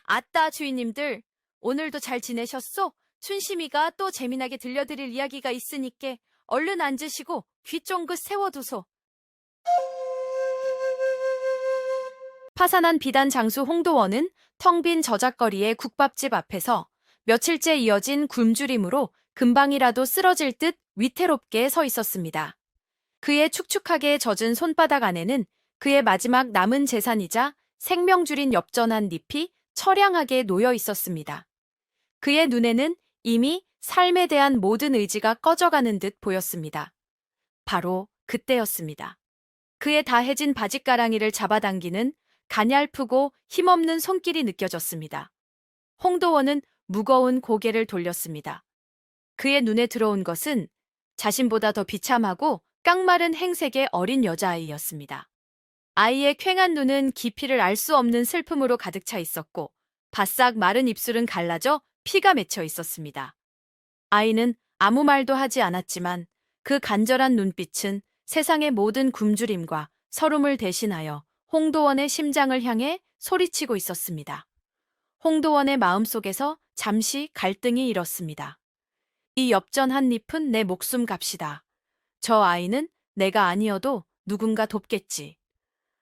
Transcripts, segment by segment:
아따, 주인님들. 오늘도 잘 지내셨소? 춘심이가 또 재미나게 들려드릴 이야기가 있으니께 얼른 앉으시고 귀 쫑긋 세워두소. 파산한 비단 장수 홍도원은 텅 빈 저작거리의 국밥집 앞에서 며칠째 이어진 굶주림으로 금방이라도 쓰러질 듯 위태롭게 서 있었습니다. 그의 축축하게 젖은 손바닥 안에는 그의 마지막 남은 재산이자 생명줄인 엽전한 잎이 처량하게 놓여 있었습니다. 그의 눈에는 이미 삶에 대한 모든 의지가 꺼져가는 듯 보였습니다. 바로 그때였습니다. 그의 다해진 바짓가랑이를 잡아당기는 가냘프고 힘없는 손길이 느껴졌습니다. 홍도원은 무거운 고개를 돌렸습니다. 그의 눈에 들어온 것은 자신보다 더 비참하고 깡마른 행색의 어린 여자아이였습니다. 아이의 퀭한 눈은 깊이를 알 수 없는 슬픔으로 가득 차 있었고 바싹 마른 입술은 갈라져 피가 맺혀 있었습니다. 아이는 아무 말도 하지 않았지만 그 간절한 눈빛은 세상의 모든 굶주림과 서름을 대신하여 홍도원의 심장을 향해 소리치고 있었습니다. 홍도원의 마음속에서 잠시 갈등이 일었습니다. 이 엽전 한 잎은 내 목숨 값이다. 저 아이는 내가 아니어도 누군가 돕겠지.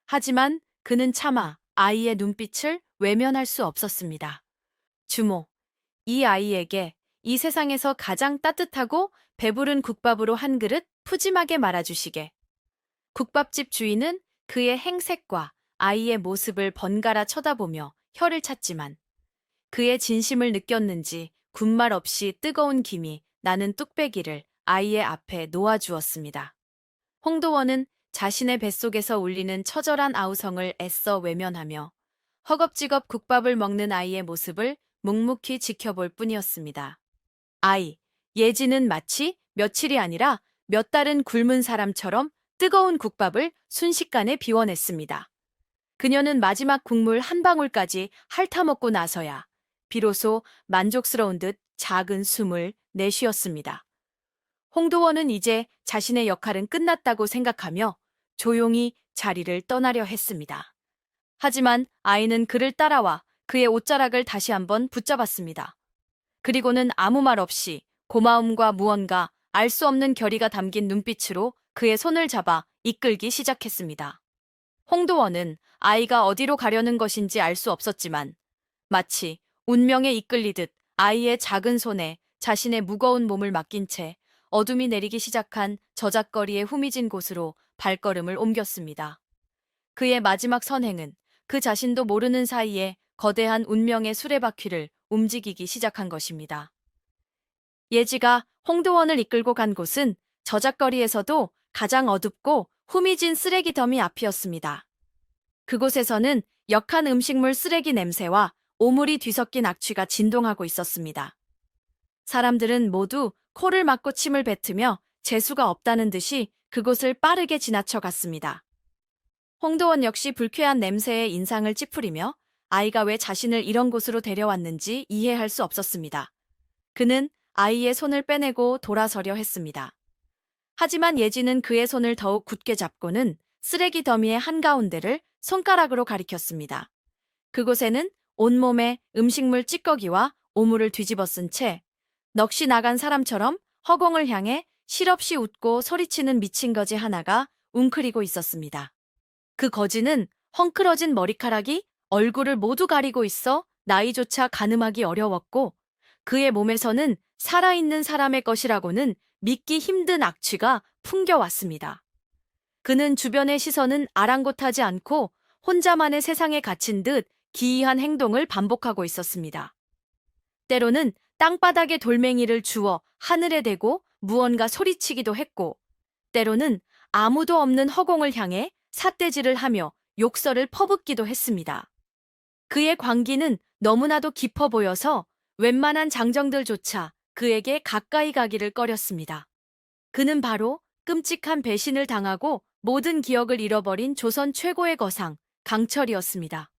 하지만 그는 차마 아이의 눈빛을 외면할 수 없었습니다. 주모, 이 아이에게 이 세상에서 가장 따뜻하고 배부른 국밥으로 한 그릇 푸짐하게 말아주시게. 국밥집 주인은 그의 행색과 아이의 모습을 번갈아 쳐다보며 혀를 찼지만 그의 진심을 느꼈는지 군말 없이 뜨거운 김이 나는 뚝배기를 아이의 앞에 놓아주었습니다. 홍도원은 자신의 뱃속에서 울리는 처절한 아우성을 애써 외면하며 허겁지겁 국밥을 먹는 아이의 모습을 묵묵히 지켜볼 뿐이었습니다. 아이, 예지는 마치 며칠이 아니라 몇 달은 굶은 사람처럼 뜨거운 국밥을 순식간에 비워냈습니다. 그녀는 마지막 국물 한 방울까지 핥아먹고 나서야 비로소 만족스러운 듯 작은 숨을 내쉬었습니다. 홍도원은 이제 자신의 역할은 끝났다고 생각하며 조용히 자리를 떠나려 했습니다. 하지만 아이는 그를 따라와 그의 옷자락을 다시 한번 붙잡았습니다. 그리고는 아무 말 없이 고마움과 무언가 알 수 없는 결의가 담긴 눈빛으로 그의 손을 잡아 이끌기 시작했습니다. 홍도원은 아이가 어디로 가려는 것인지 알 수 없었지만 마치 운명에 이끌리듯 아이의 작은 손에 자신의 무거운 몸을 맡긴 채 어둠이 내리기 시작한 저작거리의 후미진 곳으로 발걸음을 옮겼습니다. 그의 마지막 선행은 그 자신도 모르는 사이에 거대한 운명의 수레바퀴를 움직이기 시작한 것입니다. 예지가 홍도원을 이끌고 간 곳은 저작거리에서도 가장 어둡고 후미진 쓰레기 더미 앞이었습니다. 그곳에서는 역한 음식물 쓰레기 냄새와 오물이 뒤섞인 악취가 진동하고 있었습니다. 사람들은 모두 코를 막고 침을 뱉으며 재수가 없다는 듯이 그곳을 빠르게 지나쳐 갔습니다. 홍도원 역시 불쾌한 냄새에 인상을 찌푸리며 아이가 왜 자신을 이런 곳으로 데려왔는지 이해할 수 없었습니다. 그는 아이의 손을 빼내고 돌아서려 했습니다. 하지만 예지는 그의 손을 더욱 굳게 잡고는 쓰레기 더미의 한가운데를 손가락으로 가리켰습니다. 그곳에는 온몸에 음식물 찌꺼기와 오물을 뒤집어 쓴 채 넋이 나간 사람처럼 허공을 향해 실없이 웃고 소리치는 미친 거지 하나가 웅크리고 있었습니다. 그 거지는 헝클어진 머리카락이 얼굴을 모두 가리고 있어 나이조차 가늠하기 어려웠고 그의 몸에서는 살아있는 사람의 것이라고는 믿기 힘든 악취가 풍겨왔습니다. 그는 주변의 시선은 아랑곳하지 않고 혼자만의 세상에 갇힌 듯 기이한 행동을 반복하고 있었습니다. 때로는 땅바닥에 돌멩이를 주워 하늘에 대고 무언가 소리치기도 했고, 때로는 아무도 없는 허공을 향해 삿대질을 하며 욕설을 퍼붓기도 했습니다. 그의 광기는 너무나도 깊어 보여서 웬만한 장정들조차 그에게 가까이 가기를 꺼렸습니다. 그는 바로 끔찍한 배신을 당하고 모든 기억을 잃어버린 조선 최고의 거상, 강철이었습니다.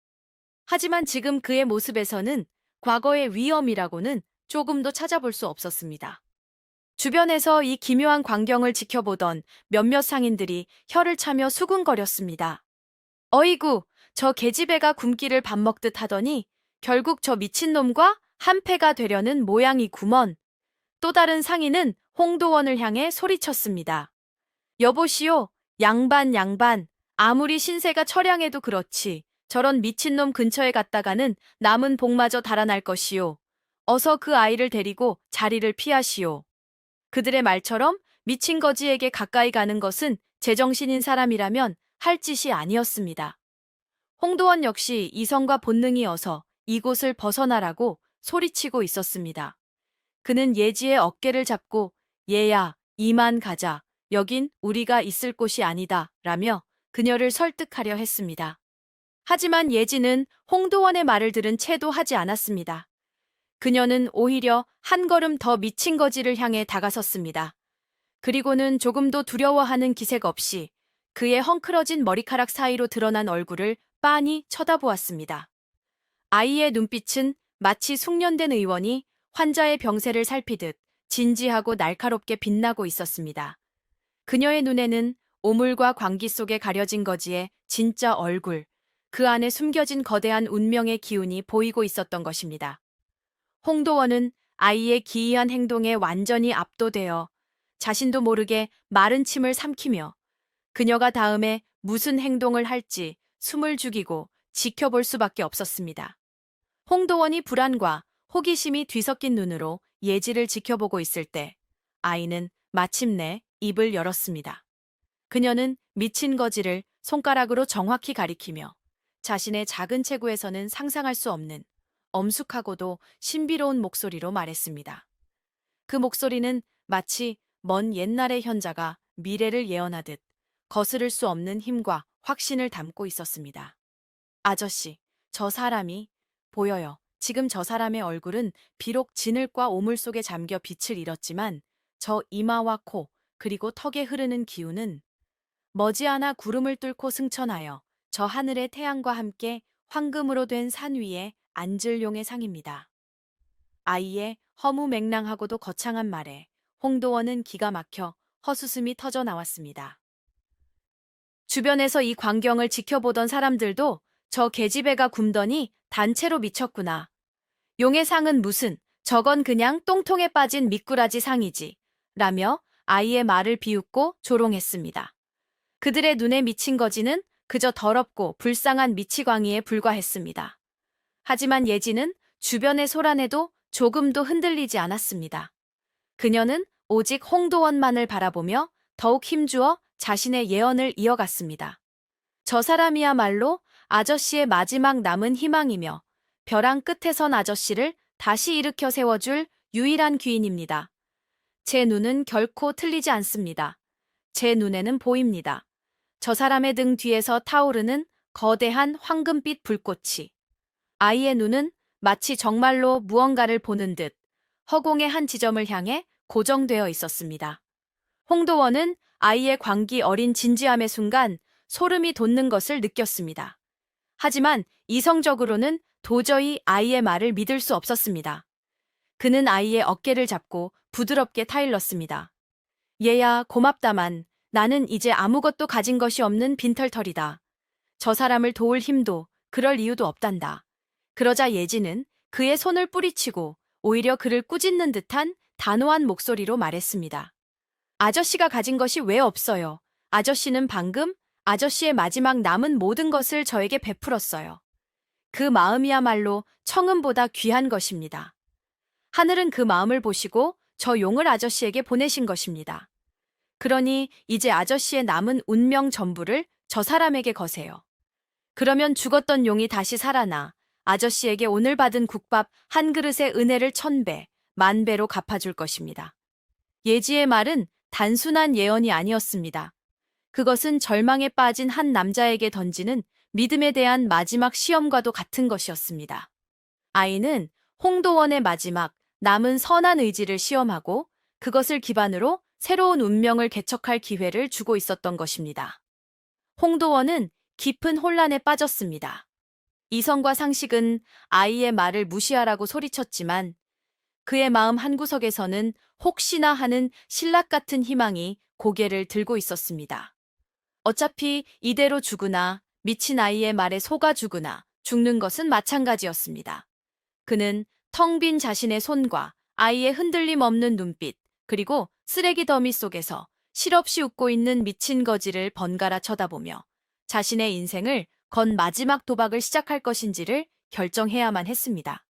하지만 지금 그의 모습에서는 과거의 위엄이라고는 조금도 찾아볼 수 없었습니다. 주변에서 이 기묘한 광경을 지켜보던 몇몇 상인들이 혀를 차며 수군거렸습니다. 어이구, 저 계집애가 굶기를 밥 먹듯 하더니 결국 저 미친놈과 한패가 되려는 모양이구먼. 또 다른 상인은 홍도원을 향해 소리쳤습니다. 여보시오, 양반 양반. 아무리 신세가 처량해도 그렇지. 저런 미친놈 근처에 갔다가는 남은 복마저 달아날 것이오. 어서 그 아이를 데리고 자리를 피하시오. 그들의 말처럼 미친 거지에게 가까이 가는 것은 제정신인 사람이라면 할 짓이 아니었습니다. 홍도원 역시 이성과 본능이 어서 이곳을 벗어나라고 소리치고 있었습니다. 그는 예지의 어깨를 잡고 얘야, 이만 가자. 여긴 우리가 있을 곳이 아니다. 라며 그녀를 설득하려 했습니다. 하지만 예지는 홍도원의 말을 들은 채도 하지 않았습니다. 그녀는 오히려 한 걸음 더 미친 거지를 향해 다가섰습니다. 그리고는 조금도 두려워하는 기색 없이 그의 헝클어진 머리카락 사이로 드러난 얼굴을 빤히 쳐다보았습니다. 아이의 눈빛은 마치 숙련된 의원이 환자의 병세를 살피듯 진지하고 날카롭게 빛나고 있었습니다. 그녀의 눈에는 오물과 광기 속에 가려진 거지의 진짜 얼굴, 그 안에 숨겨진 거대한 운명의 기운이 보이고 있었던 것입니다. 홍도원은 아이의 기이한 행동에 완전히 압도되어 자신도 모르게 마른 침을 삼키며 그녀가 다음에 무슨 행동을 할지 숨을 죽이고 지켜볼 수밖에 없었습니다. 홍도원이 불안과 호기심이 뒤섞인 눈으로 예지를 지켜보고 있을 때 아이는 마침내 입을 열었습니다. 그녀는 미친 거지를 손가락으로 정확히 가리키며 자신의 작은 체구에서는 상상할 수 없는 엄숙하고도 신비로운 목소리로 말했습니다. 그 목소리는 마치 먼 옛날의 현자가 미래를 예언하듯 거스를 수 없는 힘과 확신을 담고 있었습니다. 아저씨, 저 사람이 보여요. 지금 저 사람의 얼굴은 비록 진흙과 오물 속에 잠겨 빛을 잃었지만 저 이마와 코 그리고 턱에 흐르는 기운은 머지않아 구름을 뚫고 승천하여 저 하늘의 태양과 함께 황금으로 된 산 위에 앉을 용의 상입니다. 아이의 허무맹랑하고도 거창한 말에 홍도원은 기가 막혀 헛웃음이 터져 나왔습니다. 주변에서 이 광경을 지켜보던 사람들도 저 계집애가 굶더니 단체로 미쳤구나. 용의 상은 무슨, 저건 그냥 똥통에 빠진 미꾸라지 상이지. 라며 아이의 말을 비웃고 조롱했습니다. 그들의 눈에 미친 거지는 그저 더럽고 불쌍한 미치광이에 불과했습니다. 하지만 예지는 주변의 소란에도 조금도 흔들리지 않았습니다. 그녀는 오직 홍도원만을 바라보며 더욱 힘주어 자신의 예언을 이어갔습니다. 저 사람이야말로 아저씨의 마지막 남은 희망이며 벼랑 끝에 선 아저씨를 다시 일으켜 세워줄 유일한 귀인입니다. 제 눈은 결코 틀리지 않습니다. 제 눈에는 보입니다. 저 사람의 등 뒤에서 타오르는 거대한 황금빛 불꽃이. 아이의 눈은 마치 정말로 무언가를 보는 듯 허공의 한 지점을 향해 고정되어 있었습니다. 홍도원은 아이의 광기 어린 진지함의 순간 소름이 돋는 것을 느꼈습니다. 하지만 이성적으로는 도저히 아이의 말을 믿을 수 없었습니다. 그는 아이의 어깨를 잡고 부드럽게 타일렀습니다. 얘야, 고맙다만 나는 이제 아무것도 가진 것이 없는 빈털털이다. 저 사람을 도울 힘도 그럴 이유도 없단다. 그러자 예지는 그의 손을 뿌리치고 오히려 그를 꾸짖는 듯한 단호한 목소리로 말했습니다. 아저씨가 가진 것이 왜 없어요? 아저씨는 방금 아저씨의 마지막 남은 모든 것을 저에게 베풀었어요. 그 마음이야말로 청음보다 귀한 것입니다. 하늘은 그 마음을 보시고 저 용을 아저씨에게 보내신 것입니다. 그러니 이제 아저씨의 남은 운명 전부를 저 사람에게 거세요. 그러면 죽었던 용이 다시 살아나 아저씨에게 오늘 받은 국밥 한 그릇의 은혜를 1000배, 10,000배로 갚아줄 것입니다. 예지의 말은 단순한 예언이 아니었습니다. 그것은 절망에 빠진 한 남자에게 던지는 믿음에 대한 마지막 시험과도 같은 것이었습니다. 아이는 홍도원의 마지막 남은 선한 의지를 시험하고 그것을 기반으로 새로운 운명을 개척할 기회를 주고 있었던 것입니다. 홍도원은 깊은 혼란에 빠졌습니다. 이성과 상식은 아이의 말을 무시하라고 소리쳤지만 그의 마음 한구석에서는 혹시나 하는 신락 같은 희망이 고개를 들고 있었습니다. 어차피 이대로 죽으나 미친 아이의 말에 속아 죽으나 죽는 것은 마찬가지였습니다. 그는 텅 빈 자신의 손과 아이의 흔들림 없는 눈빛, 그리고 쓰레기 더미 속에서 실없이 웃고 있는 미친 거지를 번갈아 쳐다보며 자신의 인생을 건 마지막 도박을 시작할 것인지를 결정해야만 했습니다.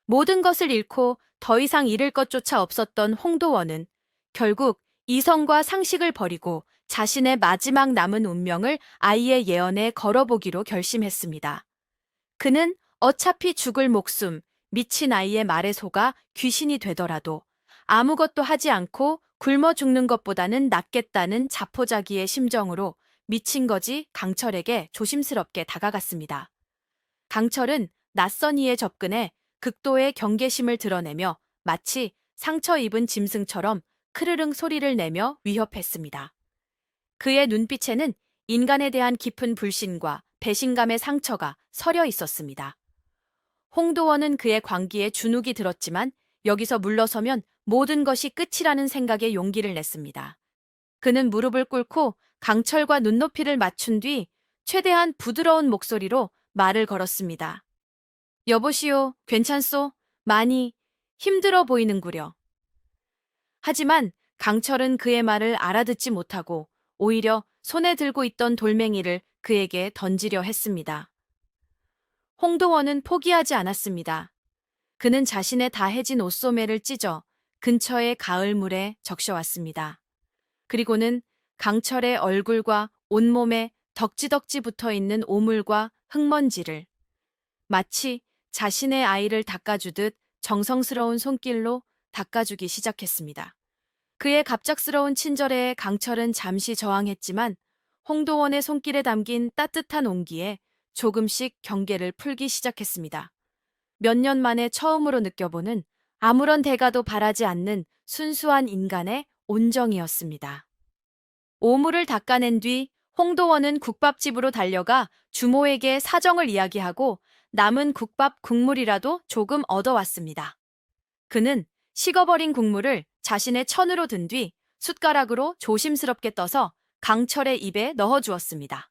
모든 것을 잃고 더 이상 잃을 것조차 없었던 홍도원은 결국 이성과 상식을 버리고 자신의 마지막 남은 운명을 아이의 예언에 걸어보기로 결심했습니다. 그는 어차피 죽을 목숨, 미친 아이의 말에 속아 귀신이 되더라도 아무것도 하지 않고 굶어 죽는 것보다는 낫겠다는 자포자기의 심정으로 미친 거지 강철에게 조심스럽게 다가갔습니다. 강철은 낯선 이에 접근해 극도의 경계심을 드러내며 마치 상처 입은 짐승처럼 크르릉 소리를 내며 위협했습니다. 그의 눈빛에는 인간에 대한 깊은 불신과 배신감의 상처가 서려 있었습니다. 홍도원은 그의 광기에 주눅이 들었지만 여기서 물러서면 모든 것이 끝이라는 생각에 용기를 냈습니다. 그는 무릎을 꿇고 강철과 눈높이를 맞춘 뒤 최대한 부드러운 목소리로 말을 걸었습니다. 여보시오, 괜찮소? 많이 힘들어 보이는구려. 하지만 강철은 그의 말을 알아듣지 못하고 오히려 손에 들고 있던 돌멩이를 그에게 던지려 했습니다. 홍도원은 포기하지 않았습니다. 그는 자신의 다해진 옷소매를 찢어 근처의 가을물에 적셔왔습니다. 그리고는 강철의 얼굴과 온몸에 덕지덕지 붙어있는 오물과 흙먼지를 마치 자신의 아이를 닦아주듯 정성스러운 손길로 닦아주기 시작했습니다. 그의 갑작스러운 친절에 강철은 잠시 저항했지만 홍도원의 손길에 담긴 따뜻한 온기에 조금씩 경계를 풀기 시작했습니다. 몇 년 만에 처음으로 느껴보는 아무런 대가도 바라지 않는 순수한 인간의 온정이었습니다. 오물을 닦아낸 뒤 홍도원은 국밥집으로 달려가 주모에게 사정을 이야기하고 남은 국밥 국물이라도 조금 얻어왔습니다. 그는 식어버린 국물을 자신의 천으로 든 뒤 숟가락으로 조심스럽게 떠서 강철의 입에 넣어주었습니다.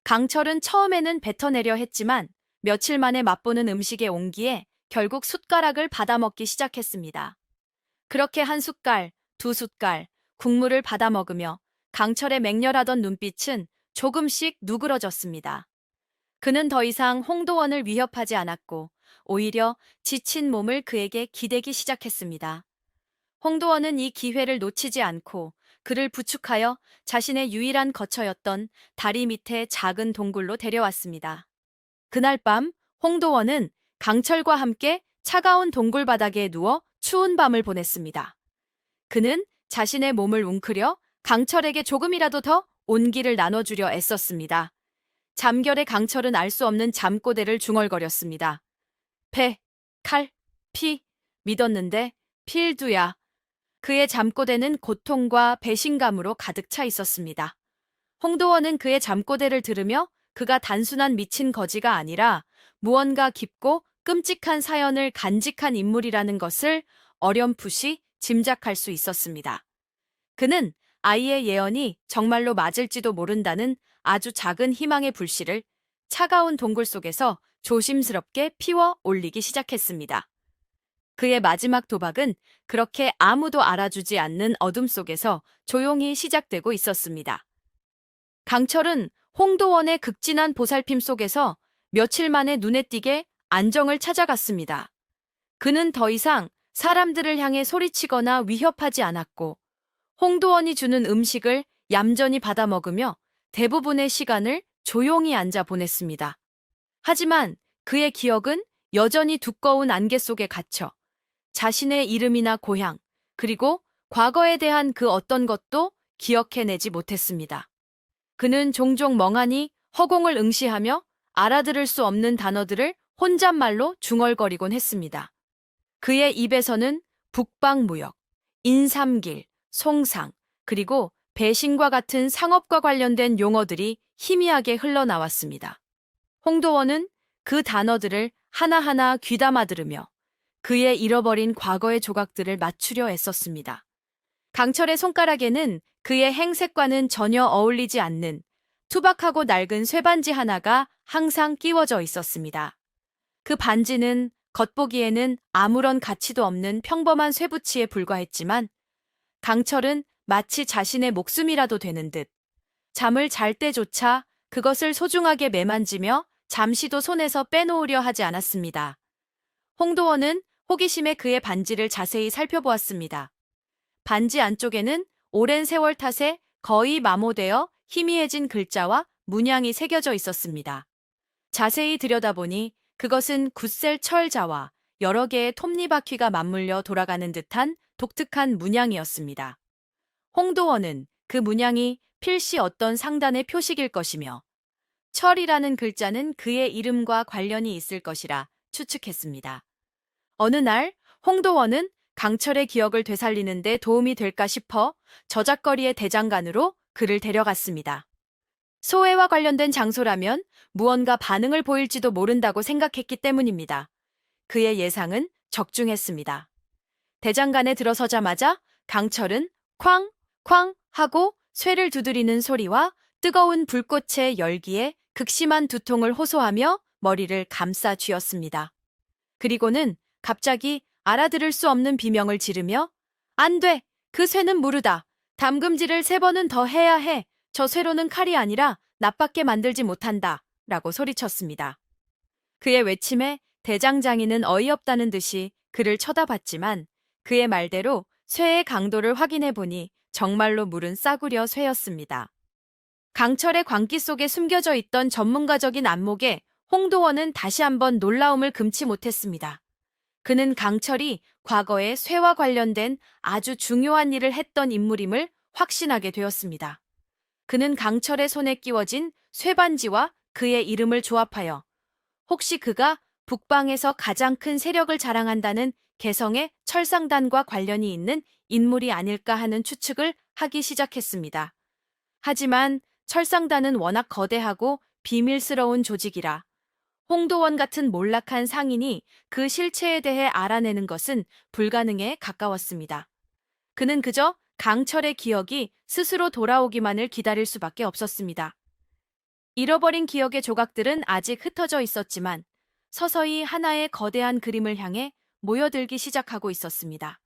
강철은 처음에는 뱉어내려 했지만 며칠 만에 맛보는 음식의 온기에 결국 숟가락을 받아먹기 시작했습니다. 그렇게 한 숟갈, 두 숟갈, 국물을 받아먹으며 강철의 맹렬하던 눈빛은 조금씩 누그러졌습니다. 그는 더 이상 홍도원을 위협하지 않았고 오히려 지친 몸을 그에게 기대기 시작했습니다. 홍도원은 이 기회를 놓치지 않고 그를 부축하여 자신의 유일한 거처였던 다리 밑에 작은 동굴로 데려왔습니다. 그날 밤 홍도원은 강철과 함께 차가운 동굴 바닥에 누워 추운 밤을 보냈습니다. 그는 자신의 몸을 웅크려 강철에게 조금이라도 더 온기를 나눠주려 애썼습니다. 잠결에 강철은 알 수 없는 잠꼬대를 중얼거렸습니다. 배, 칼, 피, 믿었는데 필두야. 그의 잠꼬대는 고통과 배신감으로 가득 차 있었습니다. 홍도원은 그의 잠꼬대를 들으며 그가 단순한 미친 거지가 아니라 무언가 깊고 끔찍한 사연을 간직한 인물이라는 것을 어렴풋이 짐작할 수 있었습니다. 그는 아이의 예언이 정말로 맞을지도 모른다는 아주 작은 희망의 불씨를 차가운 동굴 속에서 조심스럽게 피워 올리기 시작했습니다. 그의 마지막 도박은 그렇게 아무도 알아주지 않는 어둠 속에서 조용히 시작되고 있었습니다. 강철은 홍도원의 극진한 보살핌 속에서 며칠 만에 눈에 띄게 안정을 찾아갔습니다. 그는 더 이상 사람들을 향해 소리치거나 위협하지 않았고 홍도원이 주는 음식을 얌전히 받아 먹으며 대부분의 시간을 조용히 앉아 보냈습니다. 하지만 그의 기억은 여전히 두꺼운 안개 속에 갇혀 자신의 이름이나 고향, 그리고 과거에 대한 그 어떤 것도 기억해내지 못했습니다. 그는 종종 멍하니 허공을 응시하며 알아들을 수 없는 단어들을 혼잣말로 중얼거리곤 했습니다. 그의 입에서는 북방무역, 인삼길, 송상, 그리고 배신과 같은 상업과 관련된 용어들이 희미하게 흘러나왔습니다. 홍도원은 그 단어들을 하나하나 귀담아 들으며 그의 잃어버린 과거의 조각들을 맞추려 애썼습니다. 강철의 손가락에는 그의 행색과는 전혀 어울리지 않는 투박하고 낡은 쇠반지 하나가 항상 끼워져 있었습니다. 그 반지는 겉보기에는 아무런 가치도 없는 평범한 쇠붙이에 불과했지만 강철은 마치 자신의 목숨이라도 되는 듯 잠을 잘 때조차 그것을 소중하게 매만지며 잠시도 손에서 빼놓으려 하지 않았습니다. 홍도원은 호기심에 그의 반지를 자세히 살펴보았습니다. 반지 안쪽에는 오랜 세월 탓에 거의 마모되어 희미해진 글자와 문양이 새겨져 있었습니다. 자세히 들여다보니 그것은 굳셀 철자와 여러 개의 톱니바퀴가 맞물려 돌아가는 듯한 독특한 문양이었습니다. 홍도원은 그 문양이 필시 어떤 상단의 표식일 것이며 철이라는 글자는 그의 이름과 관련이 있을 것이라 추측했습니다. 어느 날 홍도원은 강철의 기억을 되살리는 데 도움이 될까 싶어 저작거리의 대장간으로 그를 데려갔습니다. 소외와 관련된 장소라면 무언가 반응을 보일지도 모른다고 생각했기 때문입니다. 그의 예상은 적중했습니다. 대장간에 들어서자마자 강철은 쾅, 쾅 하고 쇠를 두드리는 소리와 뜨거운 불꽃의 열기에 극심한 두통을 호소하며 머리를 감싸 쥐었습니다. 그리고는 갑자기 알아들을 수 없는 비명을 지르며 안 돼! 그 쇠는 무르다! 담금질을 3번은 더 해야 해! 저 쇠로는 칼이 아니라 낫밖에 만들지 못한다! 라고 소리쳤습니다. 그의 외침에 대장장이는 어이없다는 듯이 그를 쳐다봤지만 그의 말대로 쇠의 강도를 확인해 보니 정말로 무른 싸구려 쇠였습니다. 강철의 광기 속에 숨겨져 있던 전문가적인 안목에 홍도원은 다시 한번 놀라움을 금치 못했습니다. 그는 강철이 과거에 쇠와 관련된 아주 중요한 일을 했던 인물임을 확신하게 되었습니다. 그는 강철의 손에 끼워진 쇠반지와 그의 이름을 조합하여 혹시 그가 북방에서 가장 큰 세력을 자랑한다는 개성의 철상단과 관련이 있는 인물이 아닐까 하는 추측을 하기 시작했습니다. 하지만 철상단은 워낙 거대하고 비밀스러운 조직이라 홍도원 같은 몰락한 상인이 그 실체에 대해 알아내는 것은 불가능에 가까웠습니다. 그는 그저 강철의 기억이 스스로 돌아오기만을 기다릴 수밖에 없었습니다. 잃어버린 기억의 조각들은 아직 흩어져 있었지만 서서히 하나의 거대한 그림을 향해 모여들기 시작하고 있었습니다.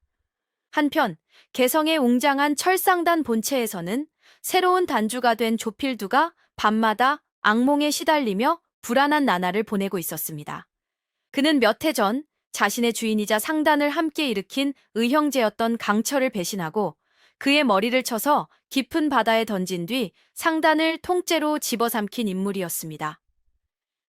한편 개성의 웅장한 철상단 본체에서는 새로운 단주가 된 조필두가 밤마다 악몽에 시달리며 불안한 나날을 보내고 있었습니다. 그는 몇 해 전 자신의 주인이자 상단을 함께 일으킨 의형제였던 강철을 배신하고 그의 머리를 쳐서 깊은 바다에 던진 뒤 상단을 통째로 집어삼킨 인물이었습니다.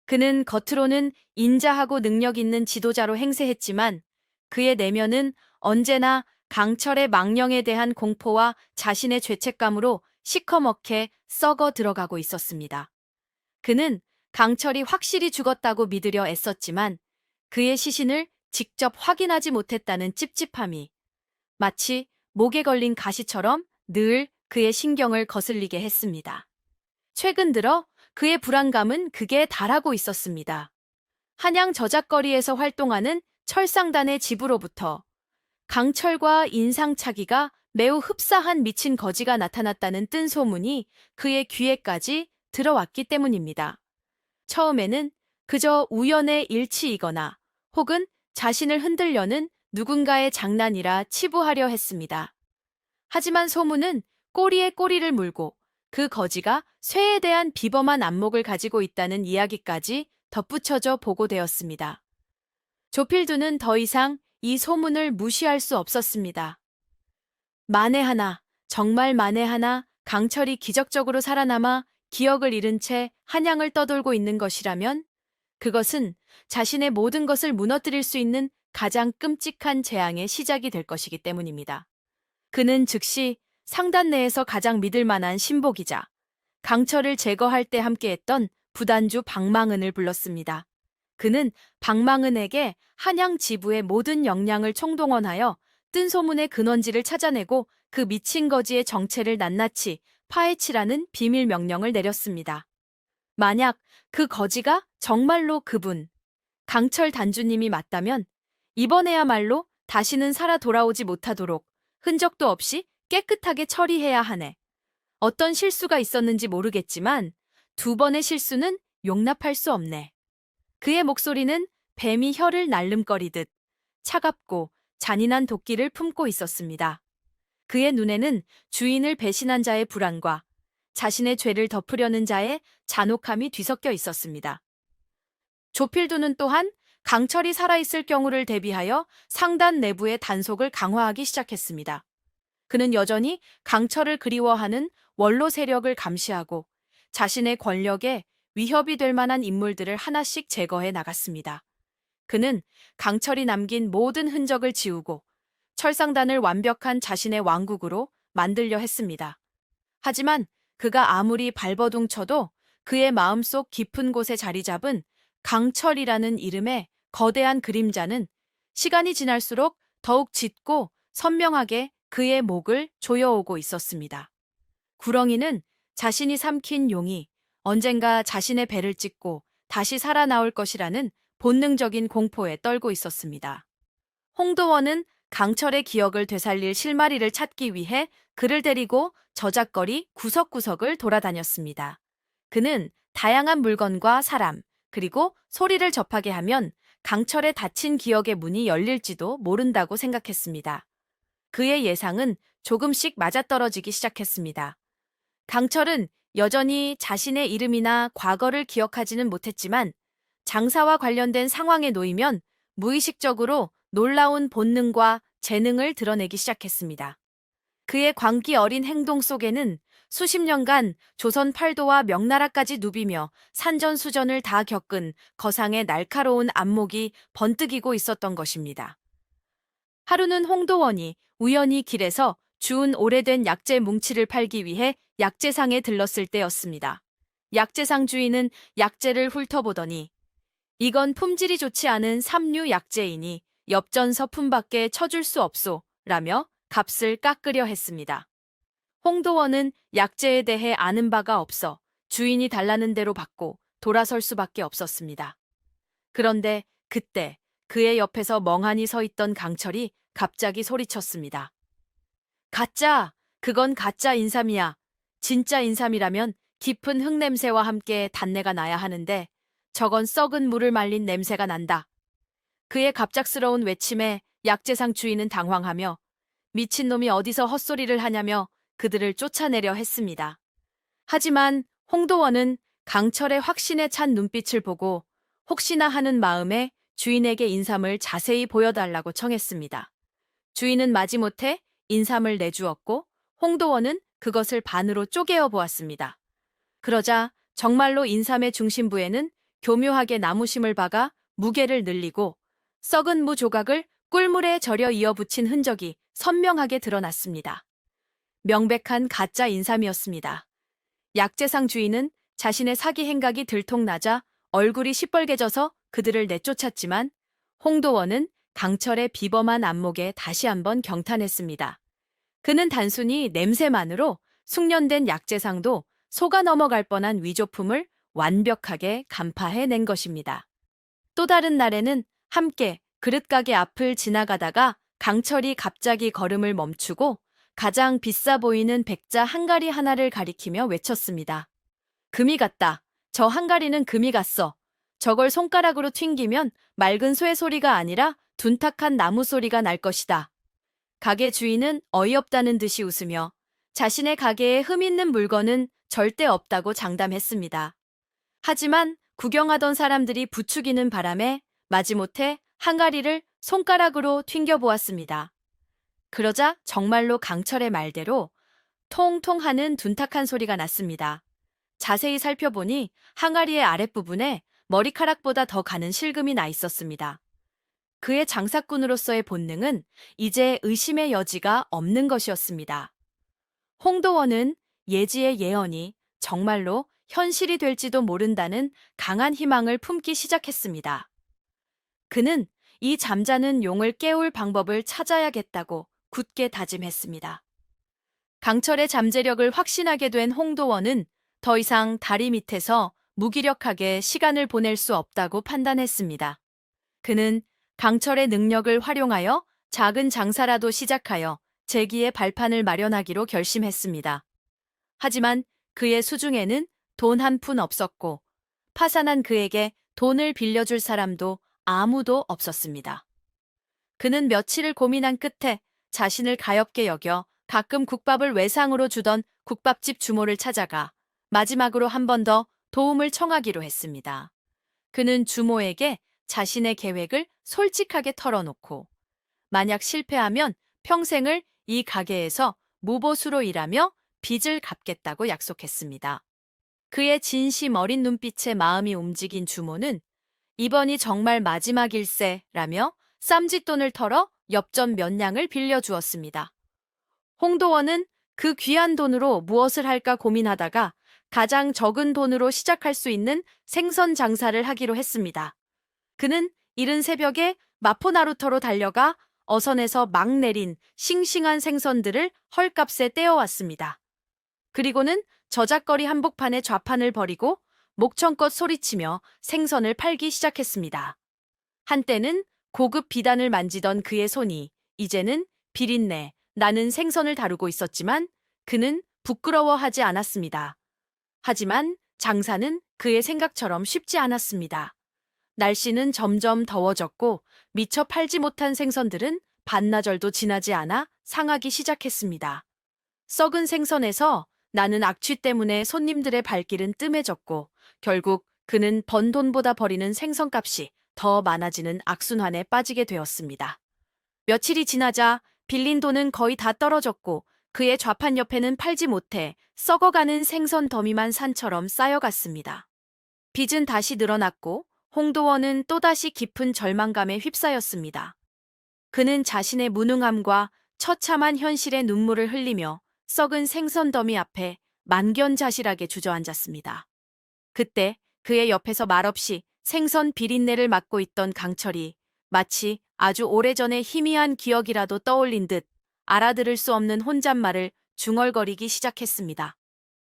그는 겉으로는 인자하고 능력 있는 지도자로 행세했지만 그의 내면은 언제나 강철의 망령에 대한 공포와 자신의 죄책감으로 시커멓게 썩어 들어가고 있었습니다. 그는 강철이 확실히 죽었다고 믿으려 애썼지만 그의 시신을 직접 확인하지 못했다는 찝찝함이 마치 목에 걸린 가시처럼 늘 그의 신경을 거슬리게 했습니다. 최근 들어 그의 불안감은 극에 달하고 있었습니다. 한양 저작거리에서 활동하는 철상단의 집으로부터 강철과 인상착의가 매우 흡사한 미친 거지가 나타났다는 뜬 소문이 그의 귀에까지 들어왔기 때문입니다. 처음에는 그저 우연의 일치이거나 혹은 자신을 흔들려는 누군가의 장난이라 치부하려 했습니다. 하지만 소문은 꼬리에 꼬리를 물고 그 거지가 쇠에 대한 비범한 안목을 가지고 있다는 이야기까지 덧붙여져 보고되었습니다. 조필두는 더 이상 이 소문을 무시할 수 없었습니다. 만에 하나, 정말 만에 하나 강철이 기적적으로 살아남아 기억을 잃은 채 한양을 떠돌고 있는 것이라면 그것은 자신의 모든 것을 무너뜨릴 수 있는 가장 끔찍한 재앙의 시작이 될 것이기 때문입니다. 그는 즉시 상단 내에서 가장 믿을 만한 신복이자 강철을 제거할 때 함께했던 부단주 박망은을 불렀습니다. 그는 박망은에게 한양 지부의 모든 역량을 총동원하여 뜬 소문의 근원지를 찾아내고 그 미친 거지의 정체를 낱낱이 파헤치라는 비밀 명령을 내렸습니다. 만약 그 거지가 정말로 그분, 강철 단주님이 맞다면 이번에야말로 다시는 살아 돌아오지 못하도록 흔적도 없이 깨끗하게 처리해야 하네. 어떤 실수가 있었는지 모르겠지만 2번의 실수는 용납할 수 없네. 그의 목소리는 뱀이 혀를 날름거리듯 차갑고 잔인한 도끼를 품고 있었습니다. 그의 눈에는 주인을 배신한 자의 불안과 자신의 죄를 덮으려는 자의 잔혹함이 뒤섞여 있었습니다. 조필두는 또한 강철이 살아있을 경우를 대비하여 상단 내부의 단속을 강화하기 시작했습니다. 그는 여전히 강철을 그리워하는 원로 세력을 감시하고 자신의 권력에 위협이 될 만한 인물들을 하나씩 제거해 나갔습니다. 그는 강철이 남긴 모든 흔적을 지우고 철상단을 완벽한 자신의 왕국으로 만들려 했습니다. 하지만 그가 아무리 발버둥 쳐도 그의 마음속 깊은 곳에 자리 잡은 강철이라는 이름의 거대한 그림자는 시간이 지날수록 더욱 짙고 선명하게 그의 목을 조여오고 있었습니다. 구렁이는 자신이 삼킨 용이 언젠가 자신의 배를 찢고 다시 살아나올 것이라는 본능적인 공포에 떨고 있었습니다. 홍도원은 강철의 기억을 되살릴 실마리를 찾기 위해 그를 데리고 저작거리 구석구석을 돌아다녔습니다. 그는 다양한 물건과 사람, 그리고 소리를 접하게 하면 강철의 닫힌 기억의 문이 열릴지도 모른다고 생각했습니다. 그의 예상은 조금씩 맞아떨어지기 시작했습니다. 강철은 여전히 자신의 이름이나 과거를 기억하지는 못했지만 장사와 관련된 상황에 놓이면 무의식적으로 놀라운 본능과 재능을 드러내기 시작했습니다. 그의 광기 어린 행동 속에는 수십 년간 조선 팔도와 명나라까지 누비며 산전수전을 다 겪은 거상의 날카로운 안목이 번뜩이고 있었던 것입니다. 하루는 홍도원이 우연히 길에서 주운 오래된 약재 뭉치를 팔기 위해 약재상에 들렀을 때였습니다. 약재상 주인은 약재를 훑어보더니 이건 품질이 좋지 않은 삼류 약재이니 엽전 서품밖에 쳐줄 수 없소 라며 값을 깎으려 했습니다. 홍도원은 약재에 대해 아는 바가 없어 주인이 달라는 대로 받고 돌아설 수밖에 없었습니다. 그런데 그때 그의 옆에서 멍하니 서 있던 강철이 갑자기 소리쳤습니다. 가짜! 그건 가짜 인삼이야. 진짜 인삼이라면 깊은 흙냄새와 함께 단내가 나야 하는데 저건 썩은 물을 말린 냄새가 난다. 그의 갑작스러운 외침에 약재상 주인은 당황하며 미친놈이 어디서 헛소리를 하냐며 그들을 쫓아내려 했습니다. 하지만 홍도원은 강철의 확신에 찬 눈빛을 보고 혹시나 하는 마음에 주인에게 인삼을 자세히 보여달라고 청했습니다. 주인은 마지못해 인삼을 내주었고 홍도원은 그것을 반으로 쪼개어 보았습니다. 그러자 정말로 인삼의 중심부에는 교묘하게 나무심을 박아 무게를 늘리고 썩은 무 조각을 꿀물에 절여 이어붙인 흔적이 선명하게 드러났습니다. 명백한 가짜 인삼이었습니다. 약재상 주인은 자신의 사기 행각이 들통나자 얼굴이 시뻘개져서 그들을 내쫓았지만 홍도원은 강철의 비범한 안목에 다시 한번 경탄했습니다. 그는 단순히 냄새만으로 숙련된 약재상도 속아 넘어갈 뻔한 위조품을 완벽하게 간파해낸 것입니다. 또 다른 날에는 함께 그릇가게 앞을 지나가다가 강철이 갑자기 걸음을 멈추고 가장 비싸 보이는 백자 한가리 하나를 가리키며 외쳤습니다. 금이 같다. 저 한가리는 금이 같어. 저걸 손가락으로 튕기면 맑은 쇠 소리가 아니라 둔탁한 나무 소리가 날 것이다. 가게 주인은 어이없다는 듯이 웃으며 자신의 가게에 흠 있는 물건은 절대 없다고 장담했습니다. 하지만 구경하던 사람들이 부추기는 바람에 마지못해 한가리를 손가락으로 튕겨보았습니다. 그러자 정말로 강철의 말대로 통통 하는 둔탁한 소리가 났습니다. 자세히 살펴보니 항아리의 아랫부분에 머리카락보다 더 가는 실금이 나 있었습니다. 그의 장사꾼으로서의 본능은 이제 의심의 여지가 없는 것이었습니다. 홍도원은 예지의 예언이 정말로 현실이 될지도 모른다는 강한 희망을 품기 시작했습니다. 그는 이 잠자는 용을 깨울 방법을 찾아야겠다고 굳게 다짐했습니다. 강철의 잠재력을 확신하게 된 홍도원은 더 이상 다리 밑에서 무기력하게 시간을 보낼 수 없다고 판단했습니다. 그는 강철의 능력을 활용하여 작은 장사라도 시작하여 재기의 발판을 마련하기로 결심했습니다. 하지만 그의 수중에는 돈 한 푼 없었고 파산한 그에게 돈을 빌려줄 사람도 아무도 없었습니다. 그는 며칠을 고민한 끝에 자신을 가엾게 여겨 가끔 국밥을 외상으로 주던 국밥집 주모를 찾아가 마지막으로 한 번 더 도움을 청하기로 했습니다. 그는 주모에게 자신의 계획을 솔직하게 털어놓고 만약 실패하면 평생을 이 가게에서 무보수로 일하며 빚을 갚겠다고 약속했습니다. 그의 진심 어린 눈빛에 마음이 움직인 주모는 이번이 정말 마지막일세라며 쌈짓돈을 털어 엽전 몇 냥을 빌려주었습니다. 홍도원은 그 귀한 돈으로 무엇을 할까 고민하다가 가장 적은 돈으로 시작할 수 있는 생선 장사를 하기로 했습니다. 그는 이른 새벽에 마포나루터로 달려가 어선에서 막 내린 싱싱한 생선들을 헐값에 떼어왔습니다. 그리고는 저작거리 한복판에 좌판을 벌이고 목청껏 소리치며 생선을 팔기 시작했습니다. 한때는 고급 비단을 만지던 그의 손이 이제는 비린내 나는 생선을 다루고 있었지만 그는 부끄러워하지 않았습니다. 하지만 장사는 그의 생각처럼 쉽지 않았습니다. 날씨는 점점 더워졌고 미처 팔지 못한 생선들은 반나절도 지나지 않아 상하기 시작했습니다. 썩은 생선에서 나는 악취 때문에 손님들의 발길은 뜸해졌고 결국 그는 번 돈보다 버리는 생선값이 더 많아지는 악순환에 빠지게 되었습니다. 며칠이 지나자 빌린 돈은 거의 다 떨어졌고 그의 좌판 옆에는 팔지 못해 썩어가는 생선 더미만 산처럼 쌓여갔습니다. 빚은 다시 늘어났고 홍도원은 또다시 깊은 절망감에 휩싸였습니다. 그는 자신의 무능함과 처참한 현실에 눈물을 흘리며 썩은 생선 더미 앞에 만견자실하게 주저앉았습니다. 그때 그의 옆에서 말없이 생선 비린내를 맡고 있던 강철이 마치 아주 오래전의 희미한 기억이라도 떠올린 듯 알아들을 수 없는 혼잣말을 중얼거리기 시작했습니다.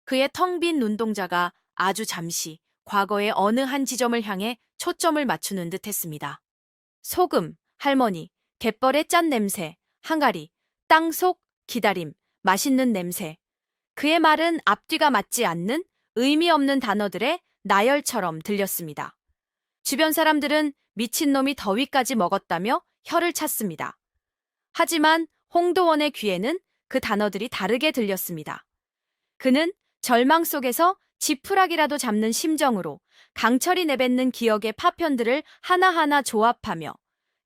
그의 텅 빈 눈동자가 아주 잠시 과거의 어느 한 지점을 향해 초점을 맞추는 듯 했습니다. 소금, 할머니, 갯벌의 짠 냄새, 항아리, 땅속, 기다림, 맛있는 냄새. 그의 말은 앞뒤가 맞지 않는 의미 없는 단어들의 나열처럼 들렸습니다. 주변 사람들은 미친놈이 더위까지 먹었다며 혀를 찼습니다. 하지만 홍도원의 귀에는 그 단어들이 다르게 들렸습니다. 그는 절망 속에서 지푸라기라도 잡는 심정으로 강철이 내뱉는 기억의 파편들을 하나하나 조합하며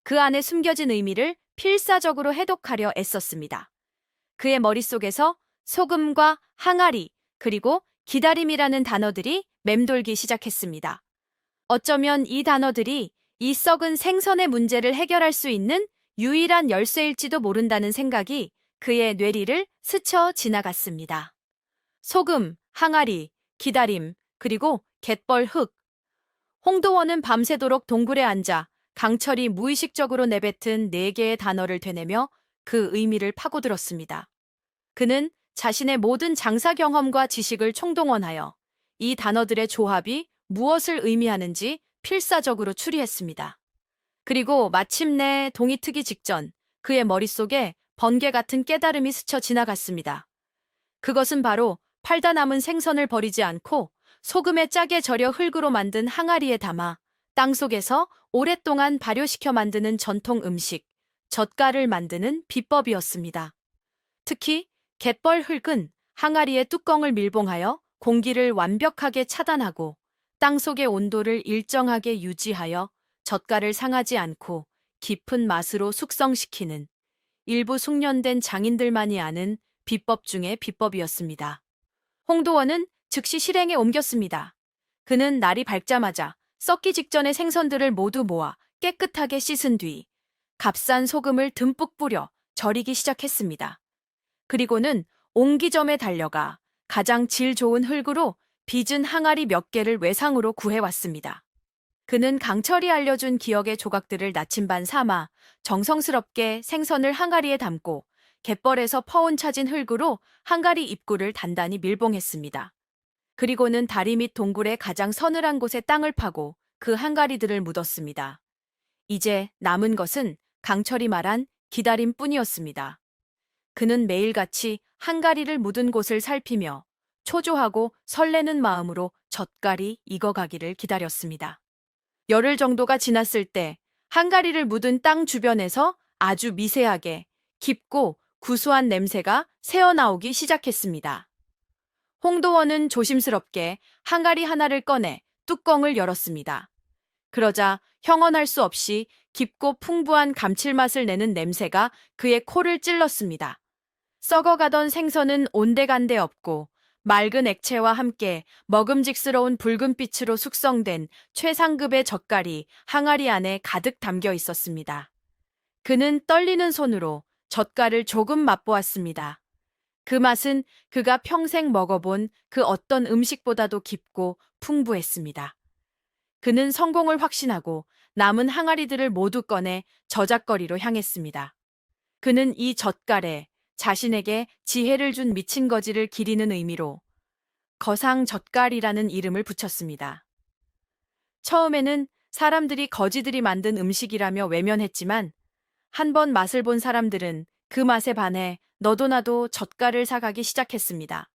그 안에 숨겨진 의미를 필사적으로 해독하려 애썼습니다. 그의 머릿속에서 소금과 항아리 그리고 기다림이라는 단어들이 맴돌기 시작했습니다. 어쩌면 이 단어들이 이 썩은 생선의 문제를 해결할 수 있는 유일한 열쇠일지도 모른다는 생각이 그의 뇌리를 스쳐 지나갔습니다. 소금, 항아리, 기다림, 그리고 갯벌 흙. 홍도원은 밤새도록 동굴에 앉아 강철이 무의식적으로 내뱉은 4개의 단어를 되뇌며 그 의미를 파고들었습니다. 그는 자신의 모든 장사 경험과 지식을 총동원하여 이 단어들의 조합이 무엇을 의미하는지 필사적으로 추리했습니다. 그리고 마침내 동이 트기 직전 그의 머릿속에 번개 같은 깨달음이 스쳐 지나갔습니다. 그것은 바로 팔다 남은 생선을 버리지 않고 소금에 짜게 절여 흙으로 만든 항아리에 담아 땅속에서 오랫동안 발효시켜 만드는 전통 음식, 젓갈을 만드는 비법이었습니다. 특히 갯벌 흙은 항아리의 뚜껑을 밀봉하여 공기를 완벽하게 차단하고 땅속의 온도를 일정하게 유지하여 젓갈을 상하지 않고 깊은 맛으로 숙성시키는 일부 숙련된 장인들만이 아는 비법 중의 비법이었습니다. 홍도원은 즉시 실행에 옮겼습니다. 그는 날이 밝자마자 썩기 직전의 생선들을 모두 모아 깨끗하게 씻은 뒤 값싼 소금을 듬뿍 뿌려 절이기 시작했습니다. 그리고는 옹기점에 달려가 가장 질 좋은 흙으로 빚은 항아리 몇 개를 외상으로 구해왔습니다. 그는 강철이 알려준 기억의 조각들을 나침반 삼아 정성스럽게 생선을 항아리에 담고 갯벌에서 퍼온 차진 흙으로 항아리 입구를 단단히 밀봉했습니다. 그리고는 다리 및 동굴의 가장 서늘한 곳에 땅을 파고 그 항아리들을 묻었습니다. 이제 남은 것은 강철이 말한 기다림뿐이었습니다. 그는 매일같이 항아리를 묻은 곳을 살피며 초조하고 설레는 마음으로 젓갈이 익어가기를 기다렸습니다. 열흘 정도가 지났을 때 항아리를 묻은 땅 주변에서 아주 미세하게 깊고 구수한 냄새가 새어나오기 시작했습니다. 홍도원은 조심스럽게 항아리 하나를 꺼내 뚜껑을 열었습니다. 그러자 형언할 수 없이 깊고 풍부한 감칠맛을 내는 냄새가 그의 코를 찔렀습니다. 썩어가던 생선은 온데간데 없고 맑은 액체와 함께 먹음직스러운 붉은빛으로 숙성된 최상급의 젓갈이 항아리 안에 가득 담겨 있었습니다. 그는 떨리는 손으로 젓갈을 조금 맛보았습니다. 그 맛은 그가 평생 먹어본 그 어떤 음식보다도 깊고 풍부했습니다. 그는 성공을 확신하고 남은 항아리들을 모두 꺼내 저작거리로 향했습니다. 그는 이 젓갈에 자신에게 지혜를 준 미친 거지를 기리는 의미로 거상 젓갈이라는 이름을 붙였습니다. 처음에는 사람들이 거지들이 만든 음식이라며 외면했지만 한 번 맛을 본 사람들은 그 맛에 반해 너도 나도 젓갈을 사가기 시작했습니다.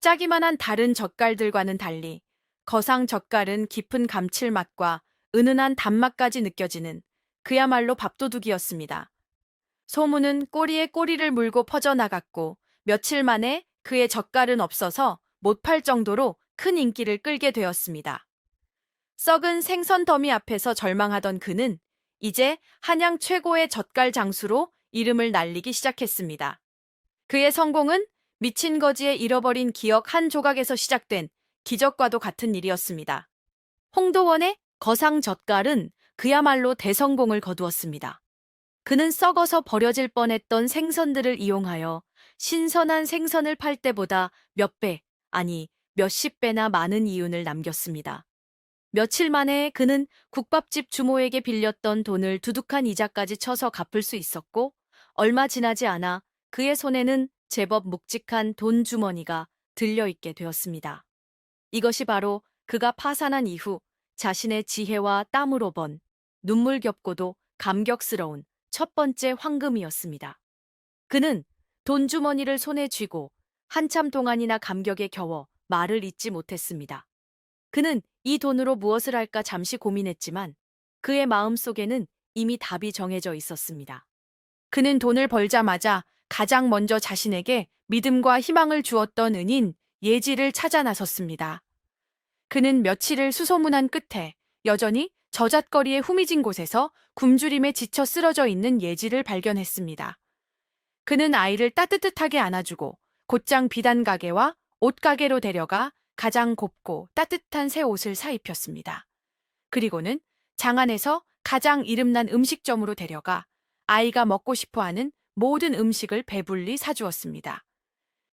짜기만한 다른 젓갈들과는 달리 거상 젓갈은 깊은 감칠맛과 은은한 단맛까지 느껴지는 그야말로 밥도둑이었습니다. 소문은 꼬리에 꼬리를 물고 퍼져나갔고 며칠 만에 그의 젓갈은 없어서 못 팔 정도로 큰 인기를 끌게 되었습니다. 썩은 생선 더미 앞에서 절망하던 그는 이제 한양 최고의 젓갈 장수로 이름을 날리기 시작했습니다. 그의 성공은 미친 거지의 잃어버린 기억 한 조각에서 시작된 기적과도 같은 일이었습니다. 홍도원의 거상 젓갈은 그야말로 대성공을 거두었습니다. 그는 썩어서 버려질 뻔했던 생선들을 이용하여 신선한 생선을 팔 때보다 몇 배, 아니 몇십 배나 많은 이윤을 남겼습니다. 며칠 만에 그는 국밥집 주모에게 빌렸던 돈을 두둑한 이자까지 쳐서 갚을 수 있었고 얼마 지나지 않아 그의 손에는 제법 묵직한 돈 주머니가 들려있게 되었습니다. 이것이 바로 그가 파산한 이후 자신의 지혜와 땀으로 번 눈물겹고도 감격스러운 첫 번째 황금이었습니다. 그는 돈 주머니를 손에 쥐고 한참 동안이나 감격에 겨워 말을 잇지 못했습니다. 그는 이 돈으로 무엇을 할까 잠시 고민했지만 그의 마음속에는 이미 답이 정해져 있었습니다. 그는 돈을 벌자마자 가장 먼저 자신에게 믿음과 희망을 주었던 은인 예지를 찾아 나섰습니다. 그는 며칠을 수소문한 끝에 여전히 저잣거리의 후미진 곳에서 굶주림에 지쳐 쓰러져 있는 예지를 발견했습니다. 그는 아이를 따뜻하게 안아주고 곧장 비단 가게와 옷가게로 데려가 가장 곱고 따뜻한 새 옷을 사입혔습니다. 그리고는 장안에서 가장 이름난 음식점으로 데려가 아이가 먹고 싶어하는 모든 음식을 배불리 사주었습니다.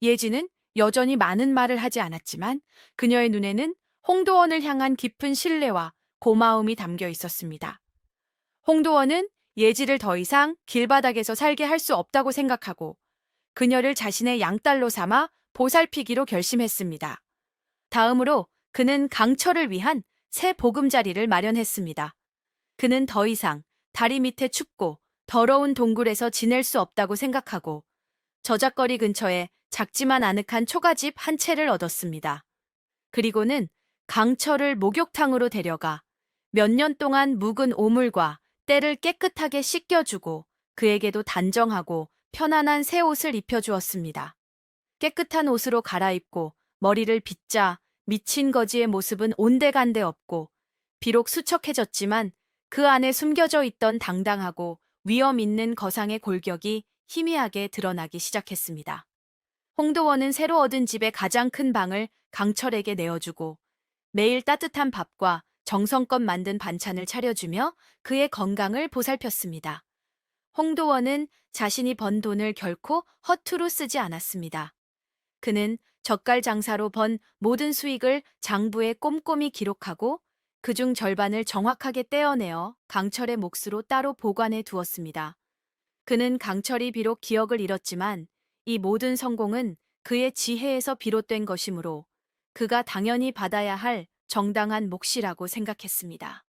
예지는 여전히 많은 말을 하지 않았지만 그녀의 눈에는 홍도원을 향한 깊은 신뢰와 고마움이 담겨 있었습니다. 홍도원은 예지를 더 이상 길바닥에서 살게 할 수 없다고 생각하고 그녀를 자신의 양딸로 삼아 보살피기로 결심했습니다. 다음으로 그는 강철을 위한 새 보금자리를 마련했습니다. 그는 더 이상 다리 밑에 춥고 더러운 동굴에서 지낼 수 없다고 생각하고 저작거리 근처에 작지만 아늑한 초가집 한 채를 얻었습니다. 그리고는 강철을 목욕탕으로 데려가 몇 년 동안 묵은 오물과 때를 깨끗하게 씻겨주고 그에게도 단정하고 편안한 새 옷을 입혀주었습니다. 깨끗한 옷으로 갈아입고 머리를 빗자 미친 거지의 모습은 온데간데 없고 비록 수척해졌지만 그 안에 숨겨져 있던 당당하고 위엄 있는 거상의 골격이 희미하게 드러나기 시작했습니다. 홍도원은 새로 얻은 집의 가장 큰 방을 강철에게 내어주고 매일 따뜻한 밥과 정성껏 만든 반찬을 차려주며 그의 건강을 보살폈습니다. 홍도원은 자신이 번 돈을 결코 허투루 쓰지 않았습니다. 그는 젓갈 장사로 번 모든 수익을 장부에 꼼꼼히 기록하고 그중 절반을 정확하게 떼어내어 강철의 몫으로 따로 보관해 두었습니다. 그는 강철이 비록 기억을 잃었지만 이 모든 성공은 그의 지혜에서 비롯된 것이므로 그가 당연히 받아야 할 정당한 몫이라고 생각했습니다.